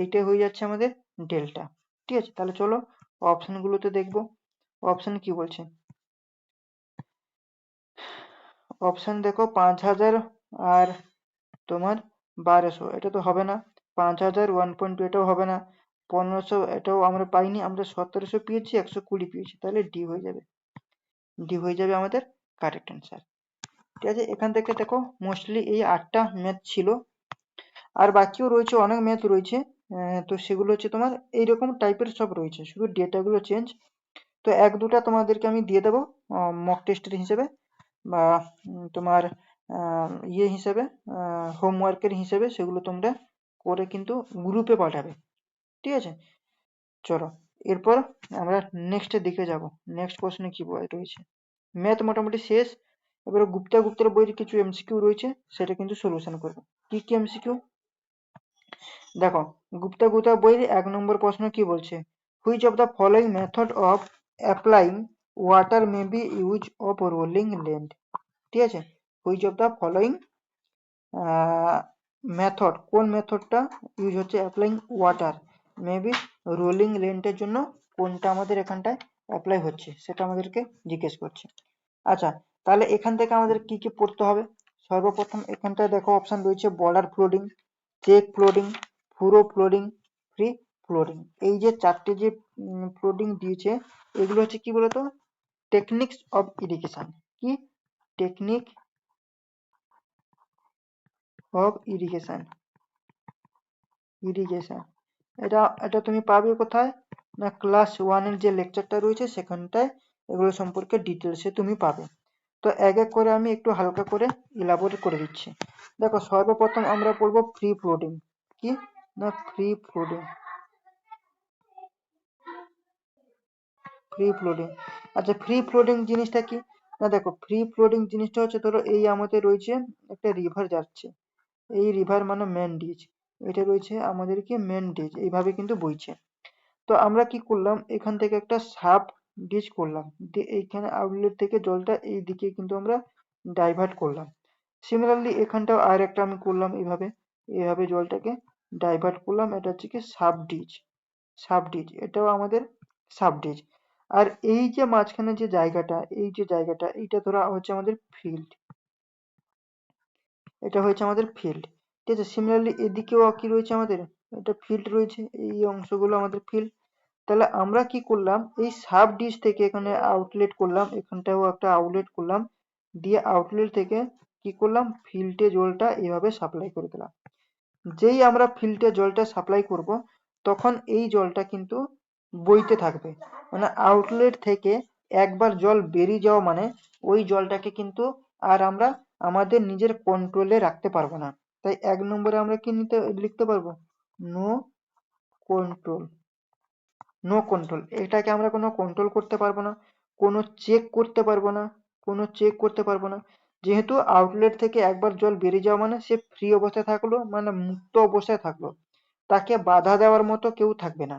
এইটা হয়ে যাচ্ছে আমাদের ডেল্টা। ঠিক আছে, তাহলে চলো অপশন গুলোতে দেখবো। অপশন কি বলছে? অপশন দেখো, 5000 আর তোমার 1200, এটা তো হবে না। 5000, 1.2 এটাও হবে না। 1500 এটাও আমরা পাইনি, আমরা 1700 পেয়েছি, 120 পেয়েছি, তাহলে ডি হয়ে যাবে। ডি হয়ে যাবে আমাদের কারেক্ট অ্যান্সার। ঠিক আছে, এখান থেকে দেখো মোস্টলি এই 8টা ম্যাথ ছিল, আর বাকিও রয়েছে, অনেক ম্যাথ রয়েছে। তো সেগুলো হচ্ছে তোমার এইরকম টাইপের সব রয়েছে, শুধু ডেটাগুলো চেঞ্জ। তো এক দুটা তোমাদেরকে আমি দিয়ে দেবো মক টেস্টের হিসেবে, বা তোমার ইয়ে হিসেবে, হোমওয়ার্কের হিসেবে, সেগুলো তোমরা করে কিন্তু গ্রুপে পাঠাবে। ঠিক আছে, চলো এরপর আমরা নেক্সটের দিকে যাব। নেক্সট কোশ্চেনে কি রয়েছে? ম্যাথ মোটামুটি শেষ। এবারে গুপ্তা গুপ্তের বইয়ের কিছু এমসিকিউ রয়েছে, সেটা কিন্তু সলিউশন করবো। কি কি এমসিকিউ দেখো, গুপ্তা গুপ্তা বইয়ের 1 নম্বর প্রশ্ন কি বলছে? Which of the following method of applying water may be use of rolling land. ঠিক আছে, which of the following method, কোন মেথডটা ইউজ হচ্ছে অ্যাপ্লাইং ওয়াটার মেবি রোলিং লেন্থের জন্য, কোনটা আমাদের এখানটায় অ্যাপ্লাই হচ্ছে সেটা আমাদেরকে জিজ্ঞেস করছে। আচ্ছা, তাহলে এখান থেকে আমাদের কি কি পড়তে হবে? সর্বপ্রথম এখানটায় দেখো অপশন রয়েছে বর্ডার ফ্লোডিং, চেক ফ্লোডিং, পুরো ফ্লোডিং, ফ্রি ফ্লোডিং। এই যে চারটে যে ফ্লোডিং দিয়েছে, এগুলো হচ্ছে কি বলতো? Techniques of irrigation. কি টেকনিক অফ ইরিগেশন? ইরিগেশন, এটা এটা তুমি পাবে কোথায়? না ক্লাস 1-এর যে লেকচারটা রয়েছে সেখানটায় এগুলো সম্পর্কে ডিটেলসে তুমি পাবে। তো এক এক করে আমি একটু হালকা করে ইলাবোরেট করে দিচ্ছি। দেখো, সর্বপ্রথম আমরা পড়বো ফ্রি ফ্লোডিং। কি না ফ্রি ফ্লোডিং? ফ্রি ফ্লোডিং, আচ্ছা ফ্রি ফ্লোডিং জিনিসটা কি? না দেখো, ফ্রি ফ্লোডিং জিনিসটা হচ্ছে, ধরো এই আমাদের রয়েছে একটা রিভার যাচ্ছে, এই রিভার মানে মেন ডিচ, এটা রয়েছে আমাদের কি মেন ডিচ, এইভাবে কিন্তু বইছে। তো আমরা কি করলাম, এখান থেকে একটা সাব ডিচ করলাম, দিয়ে এইখানে আউটলেট থেকে জলটা এই দিকে কিন্তু আমরা ডাইভার্ট করলাম। সিমিলারলি এখানটাও আর একটা আমি করলাম, এইভাবে এইভাবে জলটাকে ডাইভার্ট করলাম, এটা হচ্ছে কি সাব ডিচ। সাব ডিচ, এটাও আমাদের সাব ডিচ। আর এই যে মাঝখানে যে জায়গাটা, এই যে জায়গাটা, এইটা ধরা হচ্ছে আমাদের ফিল্ড, এটা হয়েছে আমাদের ফিল্ড। ঠিক আছে, সিমিলারলি এদিকেও কি রয়েছে আমাদের? এটা ফিল্ড রয়েছে, এই অংশগুলো আমাদের ফিল্ড। তাহলে আমরা কি করলাম, এই সাব ডিশ থেকে এখানে আউটলেট করলাম, এখানটাও একটা আউটলেট করলাম, দিয়ে আউটলেট থেকে কি করলাম, ফিল্ডে জলটা এভাবে সাপ্লাই করে দিলাম। যেই আমরা ফিল্ডে জলটা সাপ্লাই করব, তখন এই জলটা কিন্তু বইতে থাকবে। মানে আউটলেট থেকে একবার জল বেরিয়ে যাওয়া মানে ওই জলটাকে কিন্তু আর আমরা আমাদের নিজের কন্ট্রোলে রাখতে পারবো না। তাই 1 নম্বরে আমরা কি লিখতে পারবো? No control. নো কন্ট্রোল, এটাকে আমরা কোনো কন্ট্রোল করতে পারবো না, কোনো চেক করতে পারবো না, কোনো চেক করতে পারবো না। যেহেতু আউটলেট থেকে একবার জল বেরিয়ে যাওয়া মানে সে ফ্রি অবস্থায় থাকলো, মানে মুক্ত অবস্থায় থাকলো, তাকে বাধা দেওয়ার মতো কেউ থাকবে না।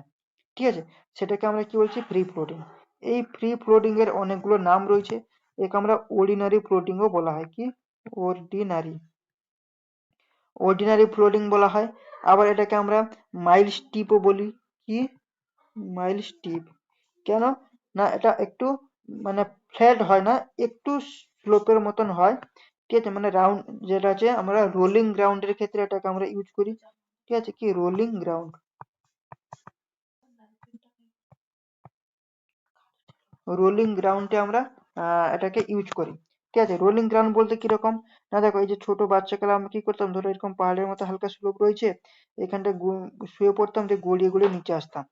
ঠিক আছে, সেটাকে আমরা কি বলছি? Free floating. এই ফ্রি ফ্লোটিং এর অনেকগুলো নাম রয়েছে, একে আমরা অর্ডিনারি ফ্লোটিংও বলা হয়। কি অর্ডিনারি? অর্ডিনারি ফ্লোটিং বলা হয়। আবার এটাকে আমরা মাইল স্টিপও বলি। কি মাইল স্টিপ? কেন? না, এটা একটু মানে ফ্ল্যাট হয় না, একটু স্লোপের মতন হয়। ঠিক আছে, মানে রাউন্ড যেটা আছে, আমরা রোলিং গ্রাউন্ডের ক্ষেত্রে এটাকে আমরা ইউজ করি। ঠিক আছে, কি রোলিং গ্রাউন্ড, রোলিং গ্রাউন্ডে আমরা এটাকে ইউজ করি। ঠিক আছে, রোলিং গ্রাউন্ড বলতে কিরকম, না দেখো এই যে ছোট বাচ্চাকালে আমরা কি করতাম, ধরো এরকম পাহাড়ের মতো হালকা স্লোপ রয়েছে, এখানটা শুয়ে পড়তাম, যে গড়িয়ে গড়িয়ে নিচে আসতাম।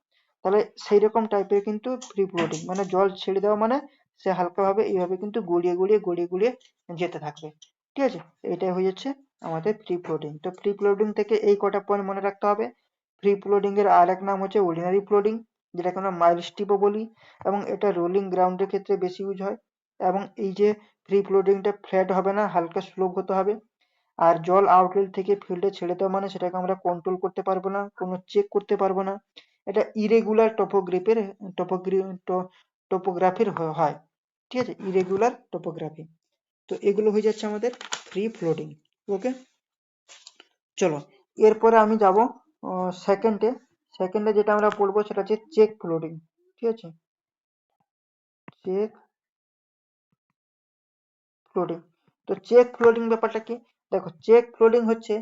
তাহলে সেই রকম টাইপের কিন্তু ফ্রি ফ্লোটিং, মানে জল ছেড়ে দেওয়া মানে সে হালকা ভাবে এইভাবে কিন্তু গড়িয়ে গড়িয়ে গড়িয়ে গড়িয়ে যেতে থাকবে। ঠিক আছে, এটাই হয়ে যাচ্ছে আমাদের ফ্রি ফ্লোটিং। তো ফ্রি ফ্লোটিং থেকে এই কটা পয়েন্ট মনে রাখতে হবে। ফ্রি ফ্লোটিং এর আর এক নাম হচ্ছে অর্ডিনারি ফ্লোটিং, যেটাকে আমরা মাইল স্টিপও বলি, এবং এটা রোলিং গ্রাউন্ডের ক্ষেত্রে বেশি ইউজ হয়। এবং এই যে ফ্রি ফ্লোটিংটা ফ্ল্যাট হবে না, হালকা স্লোপ হতে হবে। আর জল আউটলেট থেকে ফিল্ডে ছেড়ে দেওয়া মানে সেটাকে আমরা কন্ট্রোল করতে পারবো না, কোনো চেক করতে পারবো না। এটা ইরেগুলার টোপোগ্রাফির হয়। ঠিক আছে, ইরেগুলার টোপোগ্রাফি। তো এগুলো হয়ে যাচ্ছে আমাদের ফ্রি ফ্লোটিং। ওকে, চলো এরপরে আমি যাব সেকেন্ডে। সেকেন্ডে যেটা আমরা পড়বো সেটা হচ্ছে চেক ফ্লোটিং। ঠিক আছে, চেক ফ্লোটিং। তো চেক ফ্লোটিং ব্যাপারটা কি, দেখো চেক ফ্লোটিং হচ্ছে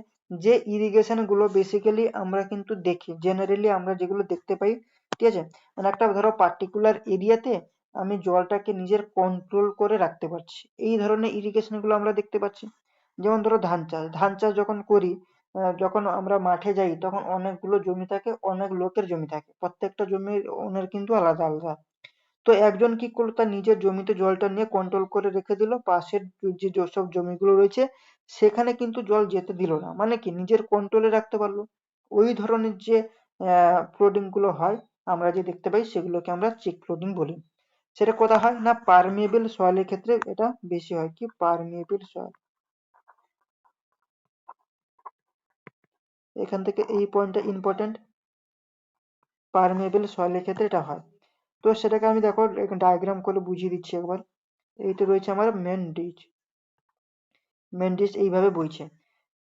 যে ইরিগেশন গুলো বেসিক্যালি আমরা কিন্তু দেখি, জেনারেলি আমরা যেগুলো দেখতে পাই। ঠিক আছে, মানে একটা ধরো পার্টিকুলার এরিয়াতে আমি জলটাকে নিজের কন্ট্রোল করে রাখতে পারছি, এই ধরনের ইরিগেশন গুলো আমরা দেখতে পাচ্ছি। যেমন ধরো ধান চাষ যখন করি, যখন আমরা মাঠে যাই তখন অনেকগুলো জমি থাকে, অনেক লোকের জমি থাকে, প্রত্যেকটা জমির ওনার কিন্তু আলাদা আলাদা। তো একজন কি করলো, তার নিজের জমিতে জলটা নিয়ে কন্ট্রোল করে রেখে দিল, পাশের যে যেসব জমিগুলো রয়েছে সেখানে কিন্তু জল যেতে দিল না, মানে কি নিজের কন্ট্রোলে রাখতে পারলো। ওই ধরনের যে ফ্লোটিং গুলো হয় আমরা যে দেখতে পাই, সেগুলোকে আমরা চেক ফ্লোটিং বলি। সেটা কোথা হয় না, পারমিয়েবল সয়েলের ক্ষেত্রে এটা বেশি হয়। কি পারমিয়েবল সয়েল, এখান থেকে এই পয়েন্টটা ইম্পর্টেন্ট, পারমিয়েবল সয়েলের ক্ষেত্রে এটা হয়। তো সেটাকে আমি দেখো ডায়াগ্রাম করে বুঝিয়ে দিচ্ছি একবার। এইটা রয়েছে আমার মেন ডিশ এইভাবে বইছে।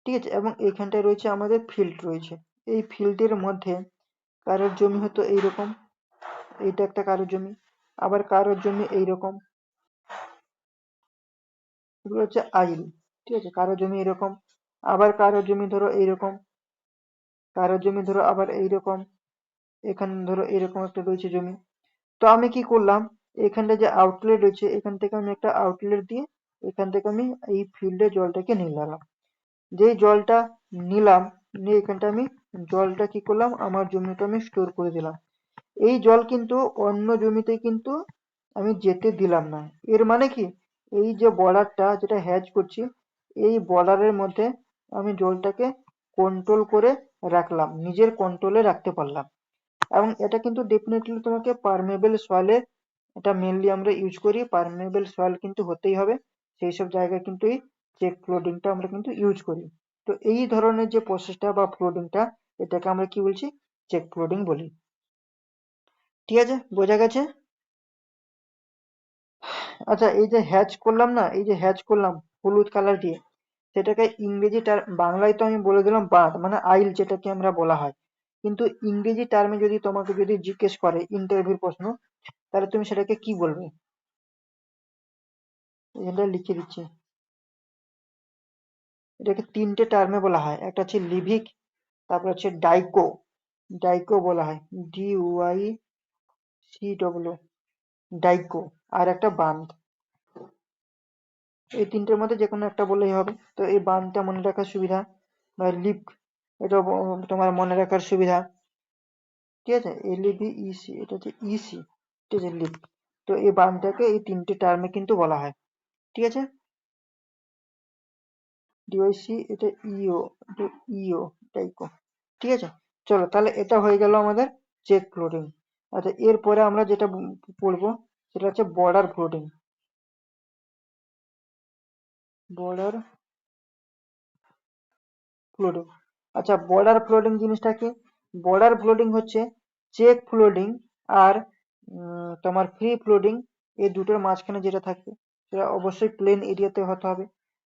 ঠিক আছে, এবং এইখানটায় রয়েছে আমাদের ফিল্ড রয়েছে। এই ফিল্ডের মধ্যে কারোর জমি হয়তো এইরকম, এইটা একটা কারোর জমি, আবার কারোর জমি এইরকম, এগুলো হচ্ছে আইল। ঠিক আছে, কারোর জমি এরকম, আবার কারোর জমি ধরো এইরকম, কারোর জমি ধরো আবার এইরকম, এখানে ধরো এরকম একটা রয়েছে জমি। তো আমি কি করলাম, এখানটা যে আউটলেট রয়েছে এখান থেকে আমি একটা আউটলেট দিয়ে এখান থেকে আমি এই ফিল্ডে জলটাকে নিয়ে নিলাম। যেই জলটা নিলাম, নিয়ে এখানটা আমি জলটা কি করলাম, আমার জমিতে আমি স্টোর করে দিলাম। এই জল কিন্তু অন্য জমিতে কিন্তু আমি যেতে দিলাম না। এর মানে কি, এই যে বর্ডারটা যেটা হ্যাজ করছি, এই বর্ডারের মধ্যে আমি জলটাকে কন্ট্রোল করে রাখলাম, নিজের কন্ট্রোলে রাখতে পারলাম। এবং এটা কিন্তু ডেফিনেটলি তোমাকে পারমেবল সয়েলে, এটা মেনলি আমরা ইউজ করি, পারমেবল সয়েল কিন্তু হতেই হবে। সেই সব জায়গায় কিন্তু এই চেক ফ্লোডিংটা আমরা কিন্তু ইউজ করি। তো এই ধরনের যে প্রসেসটা বা ফ্লোডিংটা, এটাকে আমরা কি বলছি, চেক ফ্লোডিং বলি। ঠিক আছে, বোঝা গেছে। আচ্ছা, এই যে হ্যাচ করলাম না, এই যে হ্যাচ করলাম হলুদ কালার দিয়ে, সেটাকে ইংরেজি বাংলায় তো আমি বলে দিলাম বাঁধ, মানে আইল যেটাকে আমরা বলা হয়। কিন্তু ইংরেজি টার্মে যদি তোমাকে যদি জিজ্ঞেস করে ইন্টারভিউর প্রশ্ন, তাহলে তুমি সেটাকে কি বলবে, এটা লিখে দিচ্ছি। এটাকে তিনটে টার্মে বলা হয়, একটা হচ্ছে লিভিক, তারপর হচ্ছে ডাইকো, ডাইকো বলা হয়, DYCO, ডাইকো, আর একটা বাঁধ। এই তিনটের মধ্যে যে কোনো একটা বললেই হবে। তো এই বাঁধটা মনে রাখার সুবিধা, বা লিক, এটা তোমার মনে রাখার সুবিধা। ঠিক আছে, LEVEC, এটা হচ্ছে ইসি। ঠিক আছে, লিক। তো এই বাঁধটাকে এই তিনটে টার্মে কিন্তু বলা হয়। ঠিক আছে, DYC, এটা ইও, এটা ইও, ডাইকো। ঠিক আছে, চলো তাহলে এটা হয়ে গেল আমাদের চেক ফ্লোটিং। আচ্ছা, এরপরে আমরা যেটা পড়বো সেটা হচ্ছে বর্ডার ফ্লোটিং। Border floating. আচ্ছা, বর্ডার ফ্লোটিং জিনিসটা কি, বর্ডার ফ্লোটিং হচ্ছে চেক ফ্লোটিং আর তোমার ফ্রি ফ্লোটিং, এই দুটোর মাঝখানে যেটা থাকবে সেটা অবশ্যই প্লেন এরিয়াতে হতে হবে।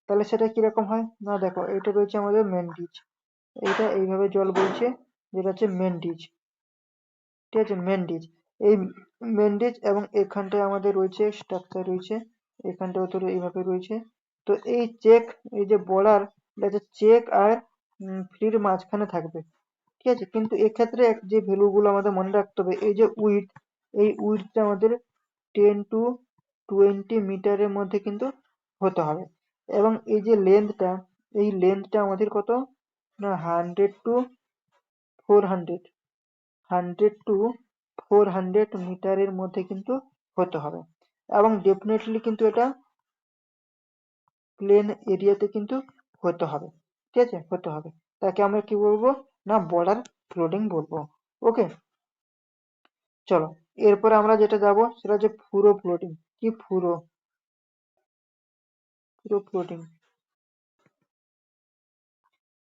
তাহলে সেটা কিরকম হয়, না দেখো এটা রয়েছে আমাদের মেন ডিচ, এইটা এইভাবে জল বইছে, যেটা হচ্ছে মেন ডিচ। ঠিক আছে, মেন ডিচ। এই মেন্ডিজ এবং এখানটায় আমাদের রয়েছে স্ট্রাকচার রয়েছে, এখানটাও তোর এইভাবে রয়েছে। তো এই চেক, এই যে বর্ডার, এটা হচ্ছে চেক আর ফ্রির মাঝখানে থাকবে, ঠিক আছে। কিন্তু এক্ষেত্রে যে ভ্যালু গুলো আমাদের মনে রাখতে হবে, এই যে উইডথ, এই উইডথটা আমাদের 10 to 20 মিটারের মধ্যে কিন্তু হতে হবে। এবং এই যে লেন্থটা, এই লেন্থটা আমাদের কত না 100 to 400, 100 to 400 মিটারের মধ্যে কিন্তু হতে হবে। এবং ডেফিনেটলি কিন্তু এটা প্লেন এরিয়াতে কিন্তু হতে হবে, ঠিক আছে, হতে হবে। তাকে আমরা কি বলবো না বর্ডার ফ্লোডিং বলবো। ওকে, চলো এরপরে আমরা যেটা যাব সেটা হচ্ছে পুরো ফ্লোটিং। কি পুরো পুরো ফ্লোটিং?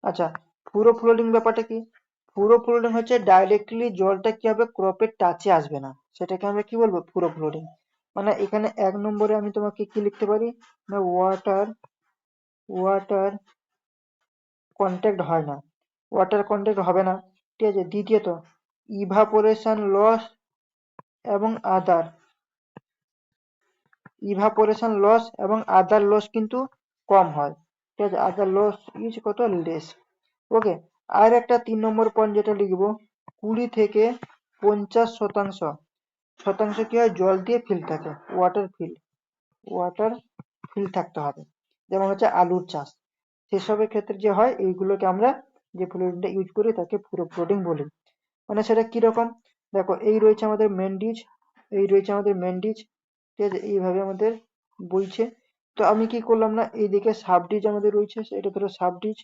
আচ্ছা, পুরো ফ্লোটিং ব্যাপারটা কি? পুরো ফ্লোটিং হচ্ছে ডাইরেক্টলি জলটা কি হবে, ক্রপের টাচে আসবে না, সেটাকে আমরা কি বলবো পুরো ফ্লোটিং। মানে এখানে 1 নম্বরে আমি তোমাকে কি লিখতে পারি না ওয়াটার, ওয়াটার কন্ট্যাক্ট হয় না, ওয়াটার কন্ট্যাক্ট হবে না, ঠিক আছে। দ্বিতীয়ত ইভাপোরেশন লস এবং আদার, ইভাপোরেশন লস এবং আদার লস কিন্তু কম হয়, ঠিক আছে, আদার লস ইজ কত লেস। ওকে, আর একটা 3 নম্বর পয়েন্ট যেটা লিখবো, 20 থেকে 50 শতাংশ, শতাংশ কি হয় জল দিয়ে ফিল থাকে, ওয়াটার ফিল, ওয়াটার ফিল থাকতে হবে। যেমন হচ্ছে আলুর চাষ, সেসবের ক্ষেত্রে যে হয় এইগুলোকে আমরা যে ফ্লোরিনটা ইউজ করি তাকে পুরো ফ্লোটিং বলি। মানে সেটা কিরকম, দেখো এই রয়েছে আমাদের মেন ডিচ, এই রয়েছে আমাদের মেন ডিচ, ঠিক আছে, এইভাবে আমাদের বইছে। তো আমি কি করলাম না এইদিকে সাব ডিচ আমাদের রয়েছে, এটা ধরো সাব ডিচ,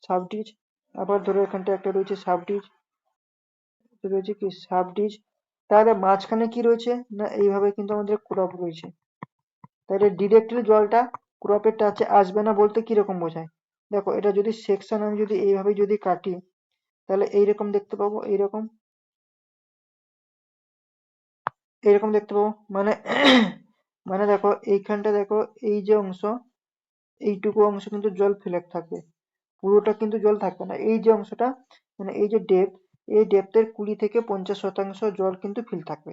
সাব ডিচ, আবার ধরো এখানটা একটা রয়েছে সাব ডিচ, রয়েছে কি সাব ডিচ। তাহলে মাঝখানে কি রয়েছে না এইভাবে কিন্তু আমাদের ক্রপ রয়েছে। তাহলে ডিরেক্টলি জলটা ক্রপের টাচে আসবে না বলতে কিরকম বোঝায়, দেখো এটা যদি সেকশন আমি যদি এইভাবে যদি কাটি, তাহলে এইরকম দেখতে পাবো, এইরকম, এরকম দেখতে পাবো। মানে মানে দেখো এইখানটা দেখো, এই যে অংশ, এইটুকু অংশ কিন্তু জল ফেলে থাকবে, পুরোটা কিন্তু জল থাকবে না। এই যে অংশটা মানে এই যে ডেপথ, এই ডেপথের 20 থেকে 50 শতাংশ জল কিন্তু ফিল থাকবে,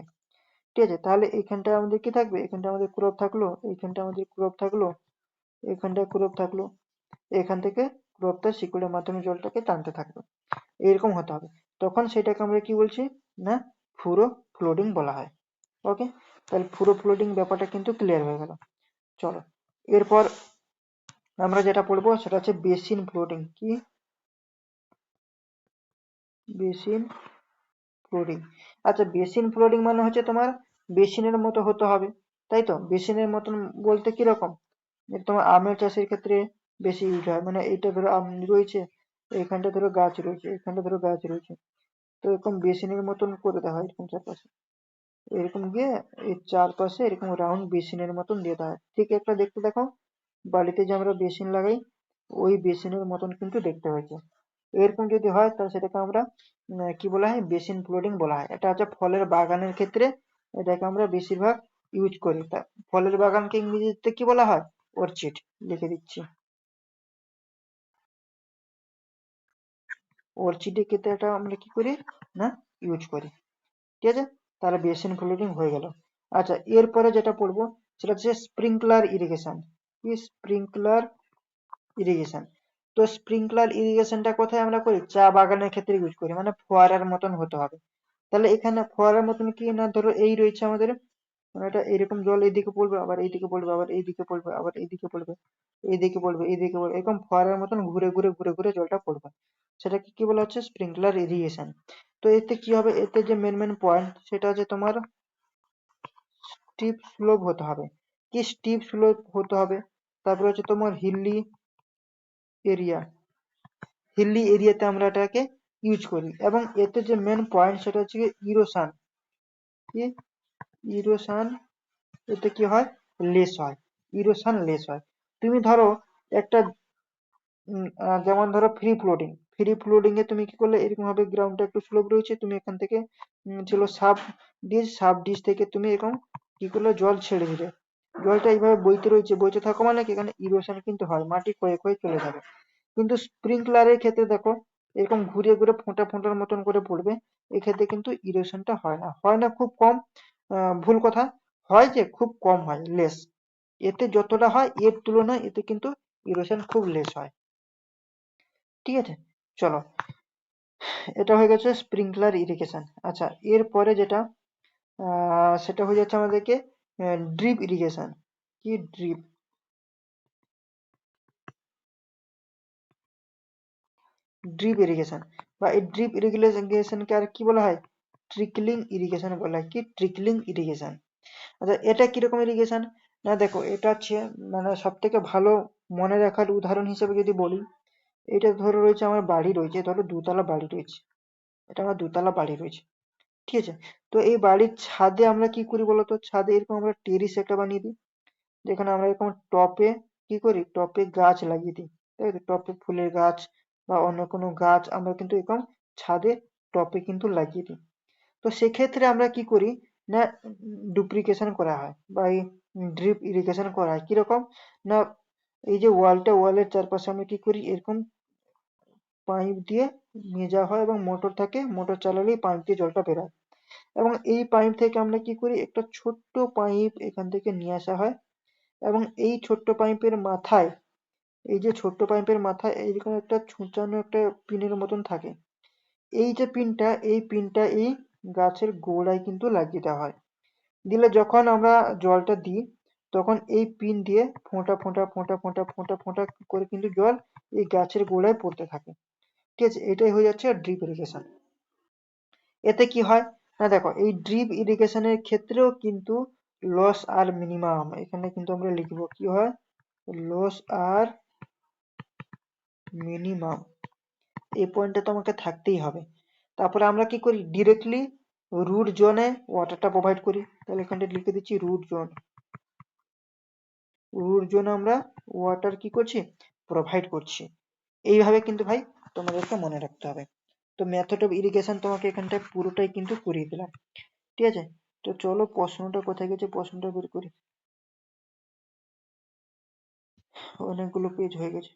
ঠিক আছে। তাহলে এইখানটা আমাদের কি থাকবে, এখানটা আমাদের ক্রপ থাকলো, এইখানটা আমাদের ক্রপ থাকলো, এখানটায় ক্রপ থাকলো, এখান থেকে ক্রপটা শিকড়ের মাধ্যমে জলটাকে টানতে থাকবে, এরকম হতে হবে। তখন সেটাকে আমরা কি বলছি না পুরো ফ্লোডিং বলা হয়। ওকে, তাহলে পুরো ফ্লোডিং ব্যাপারটা কিন্তু ক্লিয়ার হয়ে গেল। চলো এরপর আমরা যেটা পড়বো সেটা হচ্ছে বেসিন ফ্লোডিং। কি বেসিন ফ্লোডিং? আচ্ছা, বেসিন ফ্লোডিং মানে হচ্ছে তোমার বেসিনের মতো হতে হবে, তাই তো। বেসিনের মতন বলতে কিরকম, যে তোমার আমের চাষের ক্ষেত্রে বেশি ইউজ হয়, মানে এইটা ধরো আম রয়েছে, এইখানটা ধরো গাছ রয়েছে, এখানটা ধরো গাছ রয়েছে, তো এরকম বেসিনের মতন করে দেওয়া হয় এরকম চারপাশে, এরকম গিয়ে এই চারপাশে এরকম রাউন্ড বেসিনের মতন দিয়ে দেওয়া হয়। ঠিক একটা দেখতে দেখো বাড়িতে যে আমরা বেসিন লাগাই, ওই বেসিনের মতন কিন্তু দেখতে হয়েছে। এরকম যদি হয় তাহলে সেটাকে আমরা কি বলা হয় বেসিন ফ্লোডিং বলা হয়। এটা হচ্ছে ফলের বাগানের ক্ষেত্রে এটাকে আমরা বেশিরভাগ ইউজ করি। তা ফলের বাগানকে ইংরেজিতে কি বলা হয়, অর্চিড, লিখে দিচ্ছি। অর্চিডের ক্ষেত্রে এটা আমরা কি করি না ইউজ করি, ঠিক আছে। তাহলে বেসিন ফ্লোডিং হয়ে গেল। আচ্ছা, এরপরে যেটা পড়বো সেটা হচ্ছে স্প্রিংকলার ইরিগেশন। কি স্প্রিংকলার ইরিগেশন? তো স্প্রিংকলার ইরিগেশনটা কোথায় আমরা করি, চা বাগানের ক্ষেত্রে ইউজ করি, মানে ফোয়ারার মতন হতে হবে। তাহলে এখানে ফোয়ারার মতন কি না ধরো এই রয়েছে আমাদের, মানে এটা এরকম জল এইদিকে পড়বে, আবার এইদিকে পড়বে, আবার এইদিকে পড়বে, আবার এইদিকে পড়বে, এইদিকে পড়বে, এইদিকে পড়বে, এরকম ফোয়ারার মতন ঘুরে ঘুরে ঘুরে ঘুরে জলটা পড়বে, সেটাকে কি বলা হচ্ছে স্প্রিংকলার ইরিগেশন। তো এতে কি হবে, এতে যে মেন মেন পয়েন্ট সেটা হচ্ছে তোমার স্টিপ স্লোপ হতে হবে। কি স্টিপ স্লোপ হতে হবে, তারপরে হচ্ছে তোমার হিলি এরিয়া, হিলি এরিয়াতে আমরা এটাকে ইউজ করি। এবং এতে যে মেন পয়েন্ট সেটা হচ্ছে ইরোশন। কি ইরোশন? এতে কি হয়, লেস হয়, ইরোশন লেস হয়। তুমি ধরো একটা যেমন ধরো ফ্রি ফ্লোটিং, ফ্রি ফ্লোটিং এ তুমি কি করলে এরকম ভাবে গ্রাউন্ডটা একটু স্লোপ রয়েছে, তুমি এখান থেকে ছিল সাব ডিশ, সাব ডিশ থেকে তুমি এরকম কি করলে জল ছেড়ে দিলে, জলটা এইভাবে বইতে রয়েছে, বইতে থাকো মানে কি এখানে ইরোশন কিন্তু হয়, মাটি ক্ষয়ে ক্ষয়ে চলে যাবে। কিন্তু স্প্রিংকলারের ক্ষেত্রে দেখো এরকম ঘুরে ঘুরে ফোঁটা ফোঁটার মতন করে পড়বে, এক্ষেত্রে কিন্তু ইরোশনটা হয় না, খুব কম। ভুল কথা, হয় যে খুব কম হয়, লেস। এতে যতটা হয় এর তুলনায় এতে কিন্তু ইরোশন খুব লেস হয়। ঠিক আছে, চলো, এটা হয়ে গেছে স্প্রিংকলার ইরিগেশন। আচ্ছা, এরপরে যেটা সেটা হয়ে যাচ্ছে আমাদেরকে ড্রিপ ইরিগেশন। কি ড্রিপ? ড্রিপ ইরিগেশন বা এই ড্রিপ ইরিগেশনকে আর কি বলা হয়? ট্রিকলিং ইরিগেশন বলা হয়। কি ট্রিকলিং ইরিগেশন? আচ্ছা, এটা কিরকম ইরিগেশন? না দেখো, এটা হচ্ছে মানে সব থেকে ভালো মনে রাখার উদাহরণ হিসেবে যদি বলি, এটা ধরো রয়েছে আমার বাড়ি রয়েছে, ধরো দোতলা বাড়ি রয়েছে, এটা আমার দোতলা বাড়ি রয়েছে। ঠিক আছে, তো এই বাড়ির ছাদে আমরা কি করি বলতো? ছাদে এরকম আমরা টেরিস একটা বানিয়ে দিই, যেখানে আমরা এরকম টপে কি করি, টপে গাছ লাগিয়ে দিই। তাই তো, টপে ফুলের গাছ বা অন্য কোনো গাছ আমরা কিন্তু এরকম ছাদে টপে কিন্তু লাগিয়ে দিই। তো সেক্ষেত্রে আমরা কি করি, না ডুপ্লিকেশন করা হয় বা এই ড্রিপ ইরিগেশন করা হয়। কিরকম? না এই যে ওয়ালের চারপাশে আমরা কি করি, এরকম পাইপ দিয়ে নিয়ে যাওয়া হয় এবং মোটর থাকে, মোটর চালালেই পাইপ দিয়ে জলটা বেরোয়। এবং এই পাইপ থেকে আমরা কি করি, একটা ছোট্ট পাইপ এখান থেকে নিয়ে আসা হয় এবং এই ছোট্ট পাইপের মাথায়, এই যে ছোট্ট পাইপের মাথায় এইরকম একটা ছুঁচানো একটা পিনের মতন থাকে। এই যে পিনটা, এই পিনটা এই গাছের গোড়ায় কিন্তু লাগিয়ে দেওয়া হয়। দিলে যখন আমরা জলটা দিই, তখন এই পিন দিয়ে ফোঁটা ফোঁটা ফোঁটা ফোঁটা ফোঁটা ফোঁটা করে কিন্তু জল এই গাছের গোড়ায় পড়তে থাকে। ঠিক আছে, এটাই হয়ে যাচ্ছে ড্রিপ ইরিগেশন। এতে কি হয়, না দেখো, এই ড্রিপ ইরিগেশনের ক্ষেত্রেও কিন্তু লস আর মিনিমাম, এখানে কিন্তু আমরা লিখবো কি হয়, লস আর মিনিমাম, এই পয়েন্টটা তো আমাকে থাকতেই হবে। তারপরে আমরা কি করি, ডিরেক্টলি রুট জোনে ওয়াটারটা প্রোভাইড করি। তাহলে এখানটা লিখে দিচ্ছি রুট জোন। রুট জোনে আমরা ওয়াটার কি করছি, প্রোভাইড করছি। এইভাবে কিন্তু ভাই তোমাদেরকে মনে রাখতে হবে। তো মেথড অফ ইরিগেশন তোমাকে এখানটায় পুরোটাই কিন্তু করিয়ে দিলাম। ঠিক আছে, তো চলো প্রশ্নটা কোথায় গেছে, প্রশ্নটা বের করি। অনেকগুলো পেজ হয়ে গেছে,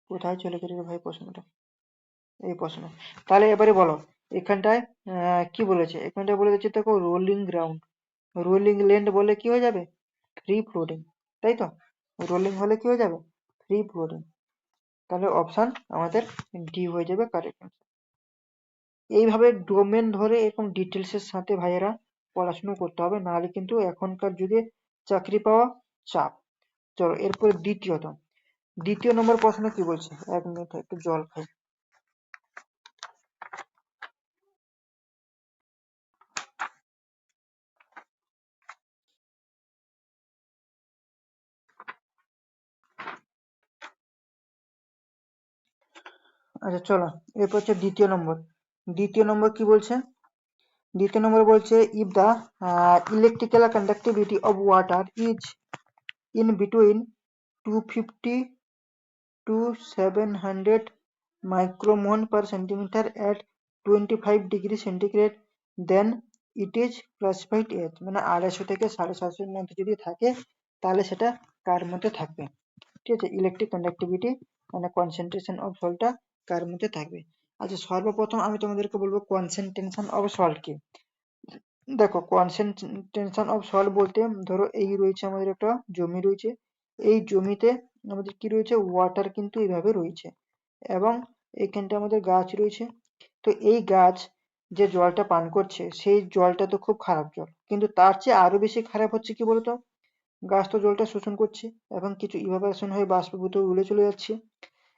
কোথায় চলে গেছে রে ভাই প্রশ্নটা? এই প্রশ্ন, তাহলে এবারে বলো, এখানটায় কি বলেছে, এখানটায় বলে দিচ্ছে দেখো, রোলিং গ্রাউন্ড, রোলিং ল্যান্ড বলে কি হয়ে যাবে, ফ্রি ফ্লোটিং। তাই তো, রোলিং হলে কি হয়ে যাবে, ফ্রি ফ্লোটিং। তাহলে অপশন আমাদের ডি হয়ে যাবে কারেক্ট। এইভাবে ডোমেন ধরে এরকম ডিটেলস এর সাথে ভাইয়েরা পড়াশোনা করতে হবে, নাহলে কিন্তু এখনকার যুগে চাকরি পাওয়া চাপ। চলো এরপরে দ্বিতীয়ত, দ্বিতীয় নম্বর প্রশ্ন কি বলছে, 1 মিনিট একটু জল খাই। আচ্ছা চলো, এরপর হচ্ছে দ্বিতীয় নম্বর। দ্বিতীয় নম্বর কি বলছে, দ্বিতীয় নম্বর বলছে, if the electrical conductivity of water is in between 250 to 700 micromole per centimeter at 25 degree centigrade, then it is classified as, মানে 250 থেকে 750 এর মধ্যে যদি থাকে তাহলে সেটা কার মধ্যে থাকবে। ঠিক আছে, ইলেকট্রিক কন্ডাক্টিভিটি মানে কনসেন্ট্রেশন অফ সল্টটা কার মধ্যে থাকবে। আচ্ছা, সর্বপ্রথম আমি তোমাদেরকে বলবো কনসেন্ট্রেশন অফ সল্ট কি। দেখো, কনসেন্ট্রেশন অফ সল্ট বলতে, ধরো এই রয়েছে আমাদের একটা জমি রয়েছে, এই জমিতে আমাদের কি রয়েছে, ওয়াটার কিন্তু এইভাবে রয়েছে এবং এইখানটা আমাদের গাছ রয়েছে। তো এই গাছ যে জলটা পান করছে, সেই জলটা তো খুব খারাপ জল, কিন্তু তার চেয়ে আরো বেশি খারাপ হচ্ছে কি বলতো, গাছ তো জলটা শোষণ করছে এবং কিছু ইভাপোরেশন হয়ে বাষ্পীভূত হয়ে উড়ে চলে যাচ্ছে,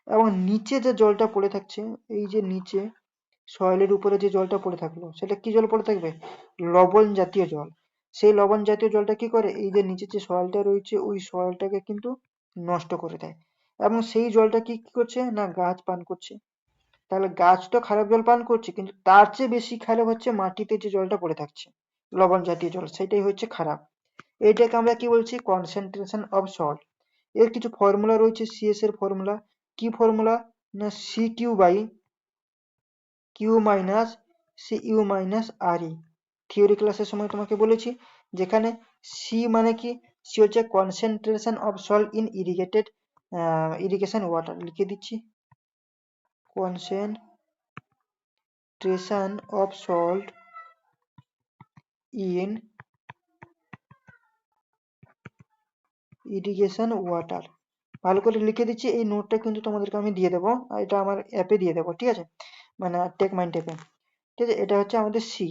এবং নিচে যে জলটা পড়ে থাকছে, এই যে নিচে সয়েলের উপরে যে জলটা পড়ে থাকলো, সেটা কি জল পড়ে থাকবে, লবণ জাতীয় জল। সেই লবণ জাতীয় জলটা কি করে, এই যে নিচে যে সয়েলটা রয়েছে ওই সয়েলটাকে কিন্তু নষ্ট করে দেয়, এবং সেই জলটা কি কি করছে, না গাছ পান করছে। তাহলে গাছ তো খারাপ জল পান করছে, কিন্তু তার চেয়ে বেশি খারাপ হচ্ছে মাটিতে যে জলটা পড়ে থাকছে, লবণ জাতীয় জল, সেটাই হচ্ছে খারাপ। এইটাকে আমরা কি বলছি, কনসেন্ট্রেশন অফ সল্ট। এর কিছু ফর্মুলা রয়েছে, সিএস এর ফর্মুলা। কি ফর্মুলা, না C Q by Q minus C U minus R E. Theory ক্লাসের সময় তোমাকে বলেছি, যেখানে সি মানে কি, সি হচ্ছে concentration of salt in irrigated irrigation water, লিখে দিচ্ছি। concentration of salt in irrigation water. ভালো করে লিখে দিচ্ছি, এই নোটটা কিন্তু তোমাদেরকে আমি দিয়ে দেবো, আর এটা আমার অ্যাপে দিয়ে দেবো, ঠিক আছে, মানে টেক মাইন্ড অ্যাপে। ঠিক আছে, এটা হচ্ছে আমাদের সি।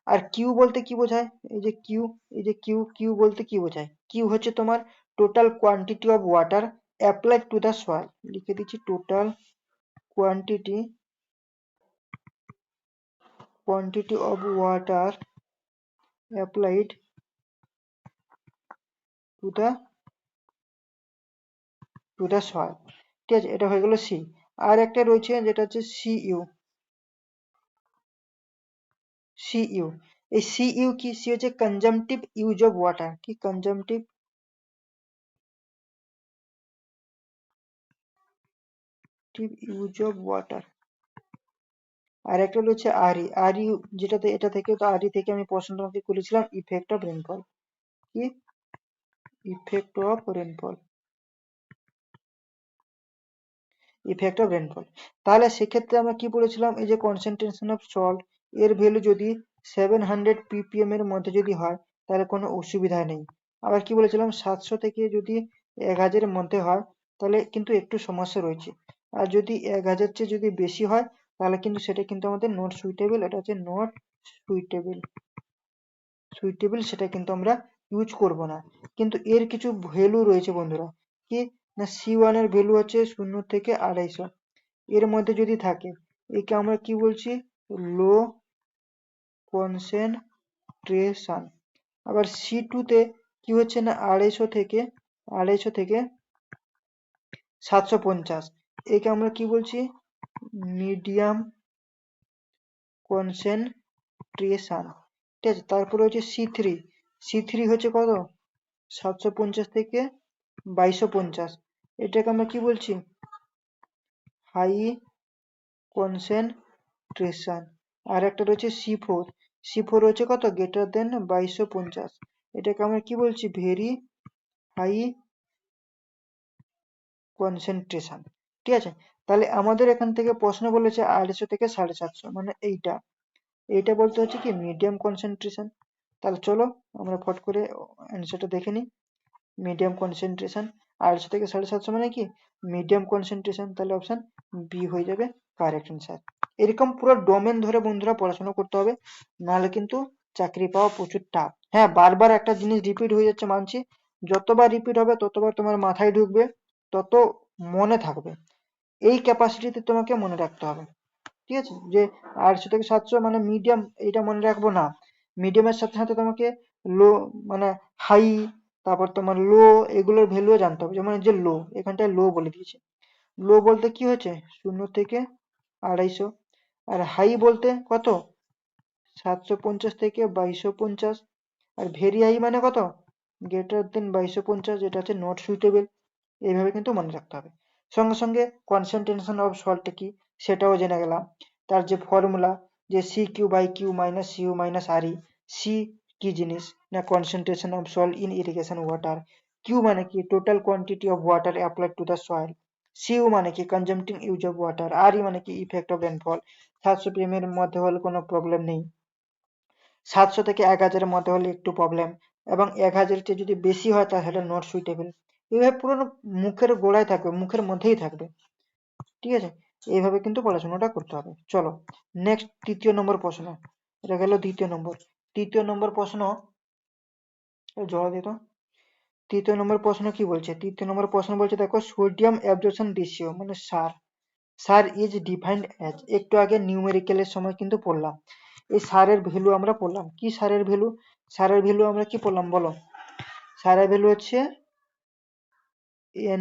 আর কিউ বলতে কি বোঝায়? এই যে কিউ, এই যে কিউ, কিউ বলতে কি বোঝায়? কিউ হচ্ছে তোমার total quantity of water applied to the soil. লিখে দিচ্ছি total quantity of water applied to the soil. ঠিক আছে, এটা হয়ে গেল সি। আর একটা রয়েছে যেটা হচ্ছে সিইউ। সিইউ, এই সিইউ কি? সি হচ্ছে কনজাম্পটিভ ইউজ অফ ওয়াটার। কি কনজাম্পটিভ ইউজ অফ ওয়াটার। আর একটা রয়েছে আরই। আরই যেটাতে, এটা থেকে তো আরই থেকে আমি প্রশ্ন তোমাকে করেছিলাম ইফেক্ট অফ রেনফল। কি effect of rainfall, effect of rainfall. তাহলে সেক্ষেত্রে আমরা কি বলেছিলাম? এই যে কনসেন্ট্রেশন অফ সল্ট, এর ভ্যালু যদি 700 ppm এর মধ্যে যদি হয় তাহলে কোনো অসুবিধা নেই। আবার কি বলেছিলাম? 700 থেকে যদি 1000 এর মধ্যে হয় তাহলে কিন্তু একটু সমস্যা রয়েছে। আর যদি 1000 চেয়ে যদি বেশি হয় তাহলে কিন্তু সেটা কিন্তু আমাদের নট সুইটেবল। এটা হচ্ছে নট সুইটেবল, সেটা কিন্তু আমরা ইউজ করব না। কিন্তু এর কিছু ভ্যালু রয়েছে বন্ধুরা। কি না, C1 এর ভ্যালু হচ্ছে 0 থেকে 250, এর মধ্যে যদি থাকে একে আমরা কি বলছি? লো কনসেন্ট্রেশন। আবার C2 তে কি হচ্ছে না, 250 থেকে 750, একে আমরা কি বলছি? Medium concentration. ঠিক আছে, তারপরে হচ্ছে C3। C3 হচ্ছে কত? 750 থেকে 2250, এটাকে আমরা কি বলছি? High concentration. আর একটা রয়েছে C4। C4 হচ্ছে কত? গ্রেটার দেন 2250, এটাকে আমরা কি বলছি? Very high concentration. ঠিক আছে, তাহলে আমাদের এখান থেকে প্রশ্ন বলেছে 250 থেকে 750, মানে এইটা বলতে হচ্ছে কি মিডিয়াম কনসেন্ট্রেশন। তাহলে চলো আমরা ফট করে অ্যান্সারটা দেখে নিই। মিডিয়াম কনসেন্ট্রেশন 250 থেকে 750 মানে কি মিডিয়াম কনসেন্ট্রেশন। তাহলে অপশন বি হয়ে যাবে কারেক্ট অ্যান্সার। এরকম পুরো ডোমেন ধরে বন্ধুরা পড়াশোনা করতে হবে, নাহলে কিন্তু চাকরি পাওয়া প্রচুর টাফ। হ্যাঁ, বারবার একটা জিনিস রিপিট হয়ে যাচ্ছে মানছি, যতবার রিপিট হবে ততবার তোমার মাথায় ঢুকবে, তত মনে থাকবে। এই ক্যাপাসিটিতে তোমাকে মনে রাখতে হবে। ঠিক আছে, যে 250 থেকে 700 মানে মিডিয়াম, এটা মনে রাখবো না। মিডিয়ামের সাথে সাথে তোমাকে লো, মানে হাই, তারপর তোমার লো, এগুলোর ভ্যালুও জানতে হবে। যেমন এই যে লো, এখানটায় লো বলে দিয়েছে। লো বলতে কি হচ্ছে? 0 থেকে 250। আর হাই বলতে কত? 750 থেকে 2250। আর ভেরি হাই মানে কত? গ্রেটার দেন 2250, যেটা হচ্ছে নট সুইটেবল। এইভাবে কিন্তু মনে রাখতে হবে। সঙ্গে সঙ্গে কনসেন্ট্রেশন অফ সল্ট কি সেটাও জেনে গেলাম। তার যে ফর্মুলা, যে C Q by Q minus C U minus R E. C কি জিনিস না, concentration of salt in irrigation water. Q মানে কি total quantity of water applied to the soil. C U মানে কি কনজাম্পটিং ইউজ অফ ওয়াটার। আর E মানে কি ইফেক্ট অফ রেনফল। 700 pm এর মধ্যে হলে কোনো প্রবলেম নেই, 700 থেকে 1000 এর মধ্যে হলে একটু প্রবলেম, এবং 1000 চেয়ে যদি বেশি হয় তাহলে নট সুইটেবল। এইভাবে পুরো মুখের গোড়ায় থাকবে, মুখের মধ্যেই থাকবে। ঠিক আছে, এইভাবে কিন্তু পড়াশোনাটা করতে হবে। চলো নেক্সট, তৃতীয় নম্বর প্রশ্ন। এটা গেল দ্বিতীয় নম্বর। তৃতীয় নম্বর প্রশ্ন, জবাব দিত। তৃতীয় নম্বর প্রশ্ন কি বলছে? তৃতীয় নম্বর প্রশ্ন বলছে দেখো, সোডিয়াম অ্যাবজর্পশন রেশিও মানে সার। সার ইজ ডিফাইন্ড অ্যাজ, একটু আগে নিউমেরিক্যালের সময় কিন্তু পড়লাম। এই সারের ভ্যালু আমরা পড়লাম। কি সারের ভ্যালু? সারের ভ্যালু আমরা কি পড়লাম বলো? সারের ভ্যালু হচ্ছে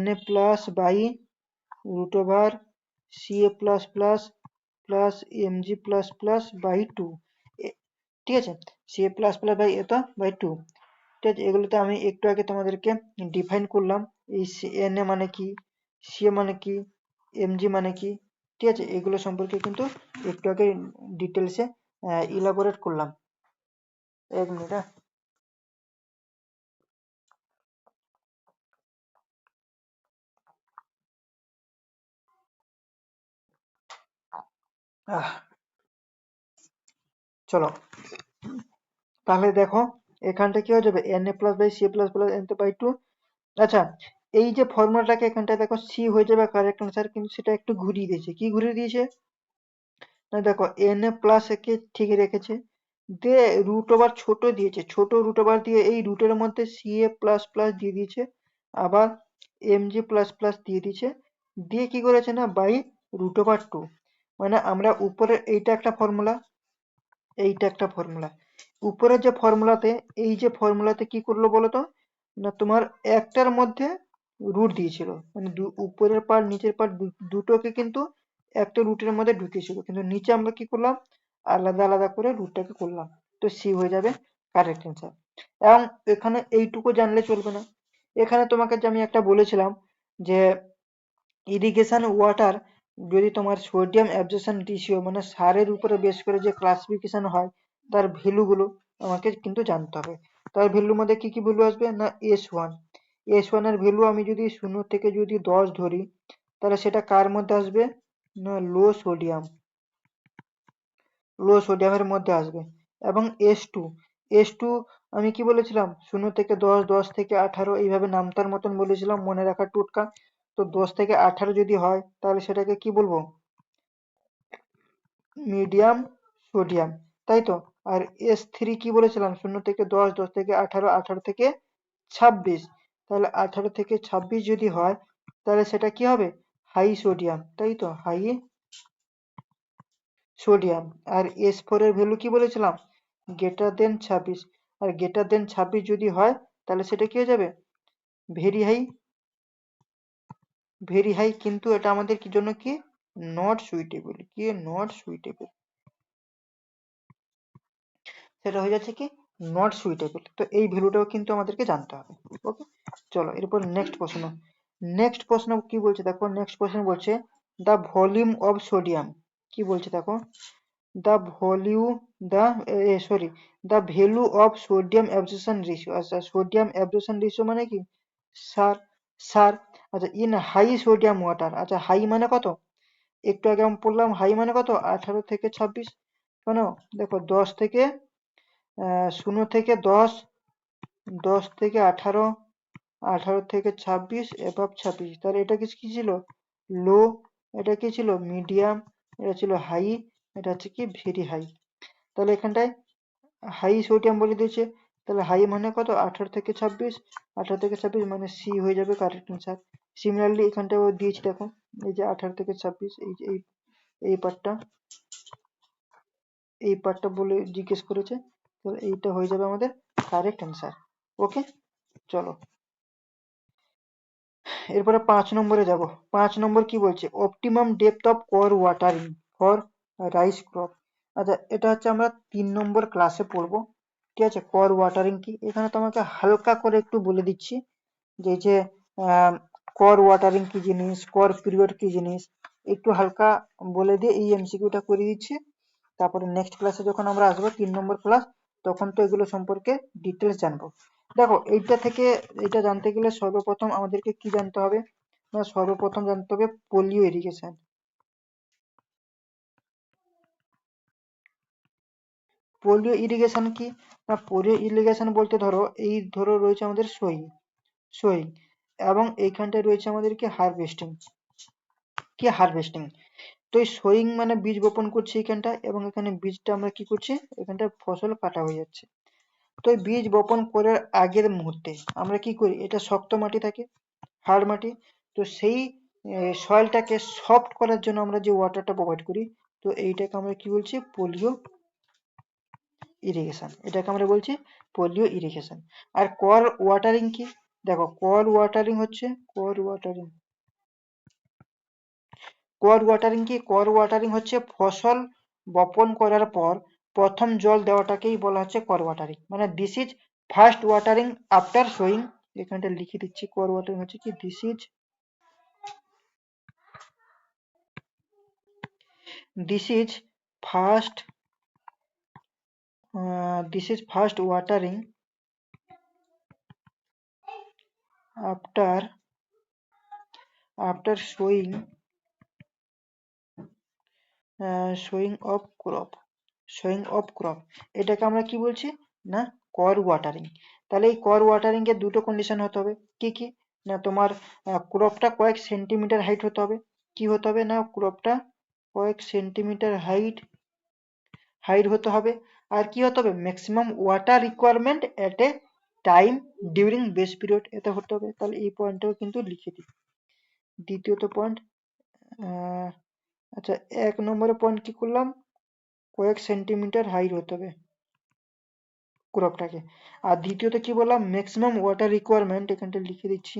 Na plus by root over Ca plus plus plus Mg plus plus by 2। ঠিক আছে, Ca প্লাস প্লাস বাই এত বাই 2। ঠিক আছে, এগুলোতে আমি একটু আগে তোমাদেরকে ডিফাইন করলাম। এই Na মানে কি, Ca মানে কি, Mg মানে কি। ঠিক আছে, এগুলো সম্পর্কে কিন্তু একটু আগে ডিটেলসে ইলাবোরেট করলাম। এক মিনিট। আহ, চলো তাহলে দেখো এখানটা কি হয়ে যাবে, na plus by C plus plus N by two. আচ্ছা, এই যে ফর্মুলাটাকে এখানটায় দেখো সি হয়ে যাবে কারেক্ট আনসার, কিন্তু সেটা একটু ঘুরিয়ে দিয়েছে। কি ঘুরিয়ে দিয়েছে না, দেখো na প্লাস একে ঠিক রেখেছে, দিয়ে রুট ওভার ছোট দিয়েছে, ছোট রুট ওভার দিয়ে এই রুটের মধ্যে সি এ প্লাস প্লাস দিয়ে দিয়েছে, আবার এম জি প্লাস প্লাস দিয়ে দিয়েছে, দিয়ে কি করেছে না বাই রুট ওভার টু। মানে আমরা উপরে এইটা একটা ফর্মুলা, এইটা একটা ফর্মুলা, উপরের যে ফর্মুলাতে, এই যে ফর্মুলাতে কি করলো বলতো না, তোমার একটার মধ্যে রুট দিয়েছিল, মানে উপরের পার্ট নিচের পার্ট দুটোকে কিন্তু একটা রুটের মধ্যে ঢুকিয়েছিল, কিন্তু নিচে আমরা কি করলাম আলাদা আলাদা করে রুটটাকে করলাম। তো সি হয়ে যাবে কারেক্ট অ্যান্সার। এবং এখানে এইটুকু জানলে চলবে না, এখানে তোমাকে যে আমি একটা বলেছিলাম যে ইরিগেশন ওয়াটার, যদি তোমার সোডিয়াম অ্যাবজর্পশন রেশিও মানে সারের উপরে বেস করে যে ক্লাসিফিকেশন হয়, তার ভ্যালু গুলো আমাকে কিন্তু জানতে হবে। তার ভ্যালুর মধ্যে কি কি ভ্যালু আসবে না, S1, S1 এর ভ্যালু আমি যদি 0 থেকে যদি 10 ধরি, তাহলে সেটা কার মধ্যে আসবে না, লো সোডিয়ামের মধ্যে আসবে। এবং S2, S2 আমি কি বলেছিলাম 0 থেকে 10, 10 থেকে 18 এইভাবে নামতার মতন বলেছিলাম, মনে রাখার টোটকা। তো 10 থেকে 18 যদি হয় তাহলে সেটাকে কি বলবো, মিডিয়াম সোডিয়াম, তাই তো। আর S3 কি বলেছিলাম 0 থেকে 10, 10 থেকে 18, 18 থেকে 26, তাহলে 18 থেকে 26 যদি হয় তাহলে সেটা কি হবে, হাই সোডিয়াম, তাই তো, হাই সোডিয়াম। আর S4 এর ভ্যালু কি বলেছিলাম, গ্রেটার দেন 26, আর গ্রেটার দেন 26 যদি হয় তাহলে সেটা কি হয়ে যাবে, ভেরি হাই, ভেরি হাই। কিন্তু এটা আমাদের কি জন্য কি, নট সুইটেবল, কি নট সুইটেবল, সেটা হয়ে যাচ্ছে কি নট সুইটেবল। তো এই ভ্যালুটাও কিন্তু আমাদেরকে জানতে হবে। ওকে, চলো এরপর নেক্সট প্রশ্ন। নেক্সট প্রশ্ন কি বলছে দেখো, নেক্সট প্রশ্ন বলছে দ্য ভলিউম অফ সোডিয়াম। কি বলছে দেখো, the value the sorry, the value of sodium absorption ratio। আচ্ছা, সোডিয়াম অ্যাবজর্পশন রেশিও মানে কি, সার, সার। আচ্ছা, ইন হাই সোডিয়াম ওয়াটার, আচ্ছা হাই মানে কত, একটু আগে আমি পড়লাম হাই মানে কত 18 থেকে 26, কেন দেখো 10 থেকে 0 থেকে 10, 10 থেকে 18, 18 থেকে 26 এভাব 26, তাহলে এটা কি কি ছিল, লো, এটা কি ছিল মিডিয়াম, এটা ছিল হাই, এটা হচ্ছে কি ভেরি হাই। তাহলে এখানটায় হাই সোডিয়াম বলে দিয়েছে, তাহলে হাই মানে কত 18 থেকে 26, 18 থেকে 26 মানে সি হয়ে যাবে কারেক্ট অ্যান্সার। সিমিলারলি এখানটাও দিয়েছি দেখো, এই যে 18 থেকে 26, এই যে এই পার্টটা, এই পার্টটা বলে জিজ্ঞেস করেছে, তো এইটা হয়ে যাবে আমাদের কারেক্ট অ্যান্সার। ওকে, চলো এরপরে 5 নম্বরে যাব। 5 নম্বর কি বলছে, optimum depth of core watering for rice crop. আচ্ছা, এটা হচ্ছে আমরা 3 নম্বর ক্লাসে পড়বো, ঠিক আছে। কোর ওয়াটারিং কি, এখানে তোমাকে হালকা করে একটু বলে দিচ্ছি যে এই যে কোর ওয়াটারিং কি জিনিস, কোর পিরিয়ড কি জিনিস, একটু হালকা বলে দিয়ে এই এমসিকিউটা করে দিচ্ছি। তারপরে নেক্সট ক্লাসে যখন আমরা আসবো 3 নম্বর ক্লাস, তখন তো এগুলো সম্পর্কে ডিটেলস জানবো। দেখো এইটা থেকে, এটা জানতে গেলে সর্বপ্রথম আমাদেরকে কি জানতে হবে না, সর্বপ্রথম জানতে হবে পোলিও ইরিগেশন। পোলিও ইরিগেশন কি না, পোলিও ইরিগেশন বলতে ধরো এই ধরো রয়েছে আমাদের সোয়িং, সোয়িং, এবং এইখানটায় রয়েছে আমাদের কি হারভেস্টিং, কি হারভেস্টিং। তো এই সোয়িং মানে বীজ বপন করছি এখানটা, এবং এখানে বীজটা আমরা কি করছি, এখানটা ফসল কাটা হয়ে যাচ্ছে। তো এই বীজ বপন করার আগের মুহূর্তে আমরা কি করি, এটা শক্ত মাটি থাকে, হার্ড মাটি, তো সেই সয়েলটাকে সফট করার জন্য আমরা যে ওয়াটারটা প্রোভাইড করি, তো এইটাকে আমরা কি বলছি, পোলিও ইরিগেশন, এটাকে আমরা বলছি পোলিও ইরিগেশন। আর কর ওয়াটারিং কি, দেখো কর ওয়াটারিং হচ্ছে, কর ওয়াটারিং, কর ওয়াটারিং কি, কর ওয়াটারিং হচ্ছে ফসল বপন করার পর প্রথম জল দেওয়াটাকেই বলা হচ্ছে কর ওয়াটারিং। মানে this is first watering after sewing, এখানটা লিখে দিচ্ছি, কর ওয়াটারিং হচ্ছে কি, this is first, this is first watering after sowing showing off crop, এটাকে আমরা কি বলছি না কর ওয়াটারিং। তাহলে এই কর ওয়াটারিং এর দুটো কন্ডিশন হতে হবে, কি কি না তোমার ক্রপটা কয়েক সেন্টিমিটার হাইট হতে হবে, কি হতে হবে না ক্রপটা কয়েক সেন্টিমিটার হাইট হতে হবে, আর কি হতে হবে ম্যাক্সিমাম ওয়াটার রিকোয়ারমেন্ট এট এ টাইম ডিউরিং বেস পিরিয়ড, এটা হতে হবে। তাহলে এই পয়েন্টটাও কিন্তু লিখে দিই। দ্বিতীয়ত পয়েন্ট, আচ্ছা 1 নম্বরের পয়েন্ট কি করলাম, কয়েক সেন্টিমিটার হাইট হতে হবে ক্রপটাকে। আর দ্বিতীয়ত কি বললাম ম্যাক্সিমাম ওয়াটার রিকোয়ারমেন্ট, এখানটা লিখে দিচ্ছি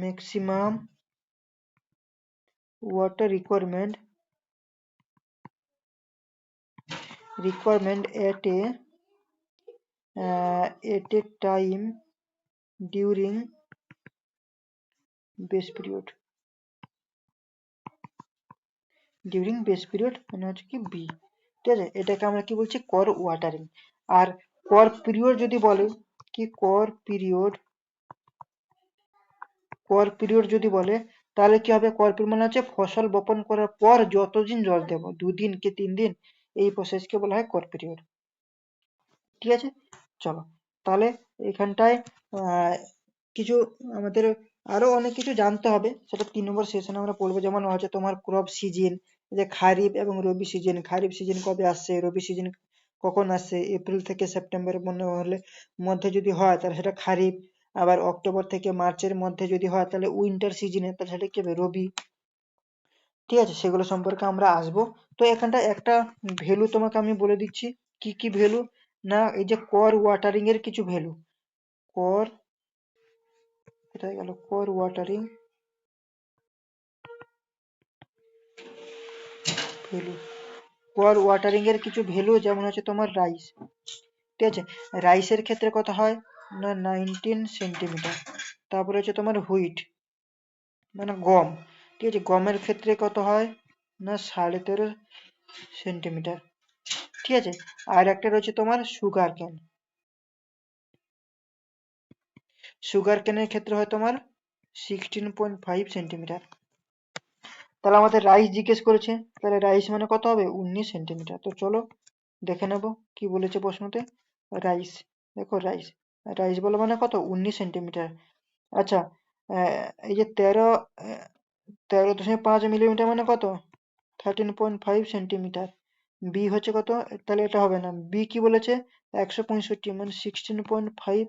maximum water requirement at a time during base period, মানে হচ্ছে কি বি, ঠিক আছে, এটাকে আমরা কি বলছি কর ওয়াটারিং। আর কর পিরিয়ড যদি বলে কি কর পিরিয়ড যদি বলে তাহলে কি হবে, কর পিরিয়ড মানে হচ্ছে ফসল বপন করার পর যতদিন জল দেবো, 2 দিন কি 3 দিন, এই প্রসেসকে বলা হয় কর পিরিয়ড। ঠিক আছে, চলো তাহলে এখানটায় কিছু আমাদের আরো অনেক কিছু জানতে হবে, সেটা 3 নম্বর সেশনে আমরা পড়বো। যেমন হচ্ছে তোমার ক্রপ সিজন, যে খারিফ এবং রবি সিজন, খারিফ সিজন কবে আসছে, রবি সিজন কখন আসছে, এপ্রিল থেকে সেপ্টেম্বর মধ্যে যদি হয় তাহলে সেটা খারিফ, আবার অক্টোবর থেকে মার্চের মধ্যে যদি হয় তাহলে উইন্টার সিজনে, তাহলে সেটা কি হবে রবি। ঠিক আছে, সেগুলো সম্পর্কে আমরা আসবো। তো এখানটা একটা ভ্যালু তোমাকে আমি বলে দিচ্ছি, কি কি ভ্যালু না এই যে কর ওয়াটারিং এর কিছু ভ্যালু, কর কোথায় গেল, ভ্যালু কর ওয়াটারিং এর কিছু ভ্যালু, যেমন হচ্ছে তোমার রাইস। ঠিক আছে, রাইসের ক্ষেত্রে কত হয় না 19 সেন্টিমিটার। তারপরে হচ্ছে তোমার হুইট মানে গম, ঠিক আছে, গমের ক্ষেত্রে কত হয় না 13.5 সেন্টিমিটার। ঠিক আছে, আর একটা রয়েছে তোমার সুগার কেনের ক্ষেত্রে হয় তোমার 16.5 সেন্টিমিটার। তাহলে আমাদের রাইস জিজ্ঞেস করেছে, তাহলে রাইস মানে কত হবে 19 সেন্টিমিটার। তো চলো দেখে নেব কি বলেছে প্রশ্নতে। রাইস, দেখো রাইস, রাইস বলো মানে কত 19 সেন্টিমিটার। আচ্ছা, এই যে 13.5 মিলিমিটার মানে কত 13.5 সেন্টিমিটার। বি হচ্ছে কত, তাহলে এটা হবে না, বি কি বলেছে 165 মানে 16.5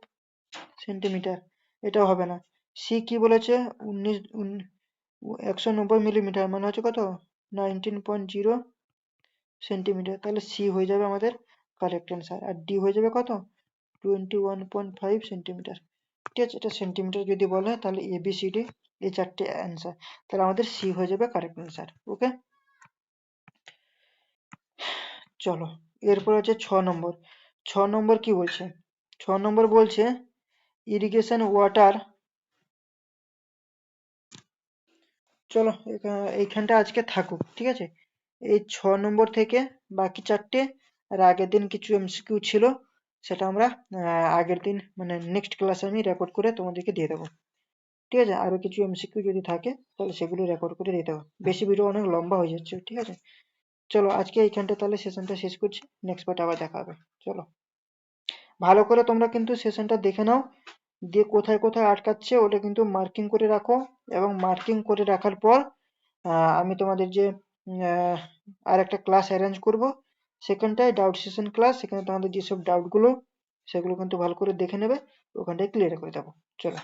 সেন্টিমিটার, এটাও হবে না। সি কি বলেছে 190 মিলিমিটার মানে হচ্ছে কত 19.0 সেন্টিমিটার, তাহলে সি হয়ে যাবে আমাদের কারেক্ট অ্যান্সার। আর ডি হয়ে যাবে কত 21.5 সেন্টিমিটার। ঠিক আছে, এটা সেন্টিমিটার যদি বলে তাহলে এ বি সি ডি এই 4টে অ্যান্সার, তাহলে আমাদের সি হয়ে যাবে কারেক্ট অ্যান্সার। ওকে, চলো এরপর হচ্ছে 6 নম্বর। 6 নম্বর কি বলছে, 6 নম্বর বলছে ইরিগেশন ওয়াটার, চলো এইখানটা আজকে থাকুক। ঠিক আছে, এই 6 নম্বর থেকে বাকি 4টে, আর আগের দিন কিছু এমসিকিউ ছিল, সেটা আমরা আগের দিন মানে নেক্সট ক্লাসে আমি রেকর্ড করে তোমাদেরকে দিয়ে দেবো। ঠিক আছে, আরো কিছু এমসিকিউ যদি থাকে তাহলে সেগুলো রেকর্ড করে দিয়ে দেবো, বেশি ভিডিও অনেক লম্বা হয়ে যাচ্ছে। ঠিক আছে, চলো আজকে এইখানটা তাহলে সেশনটা শেষ করছি, নেক্সট পার্টে আবার দেখা হবে। চলো, ভালো করে তোমরা কিন্তু সেশনটা দেখে নাও, দিয়ে কোথায় কোথায় আটকাচ্ছে ওটা কিন্তু মার্কিং করে রাখো, এবং মার্কিং করে রাখার পর আমি তোমাদের যে আর একটা ক্লাস অ্যারেঞ্জ করব, সেখানটায় ডাউট সেশন ক্লাস, সেখানে তোমাদের যেসব ডাউট গুলো সেগুলো কিন্তু ভালো করে দেখে নেবে, ওখানটায় ক্লিয়ার করে দেবো। চলো।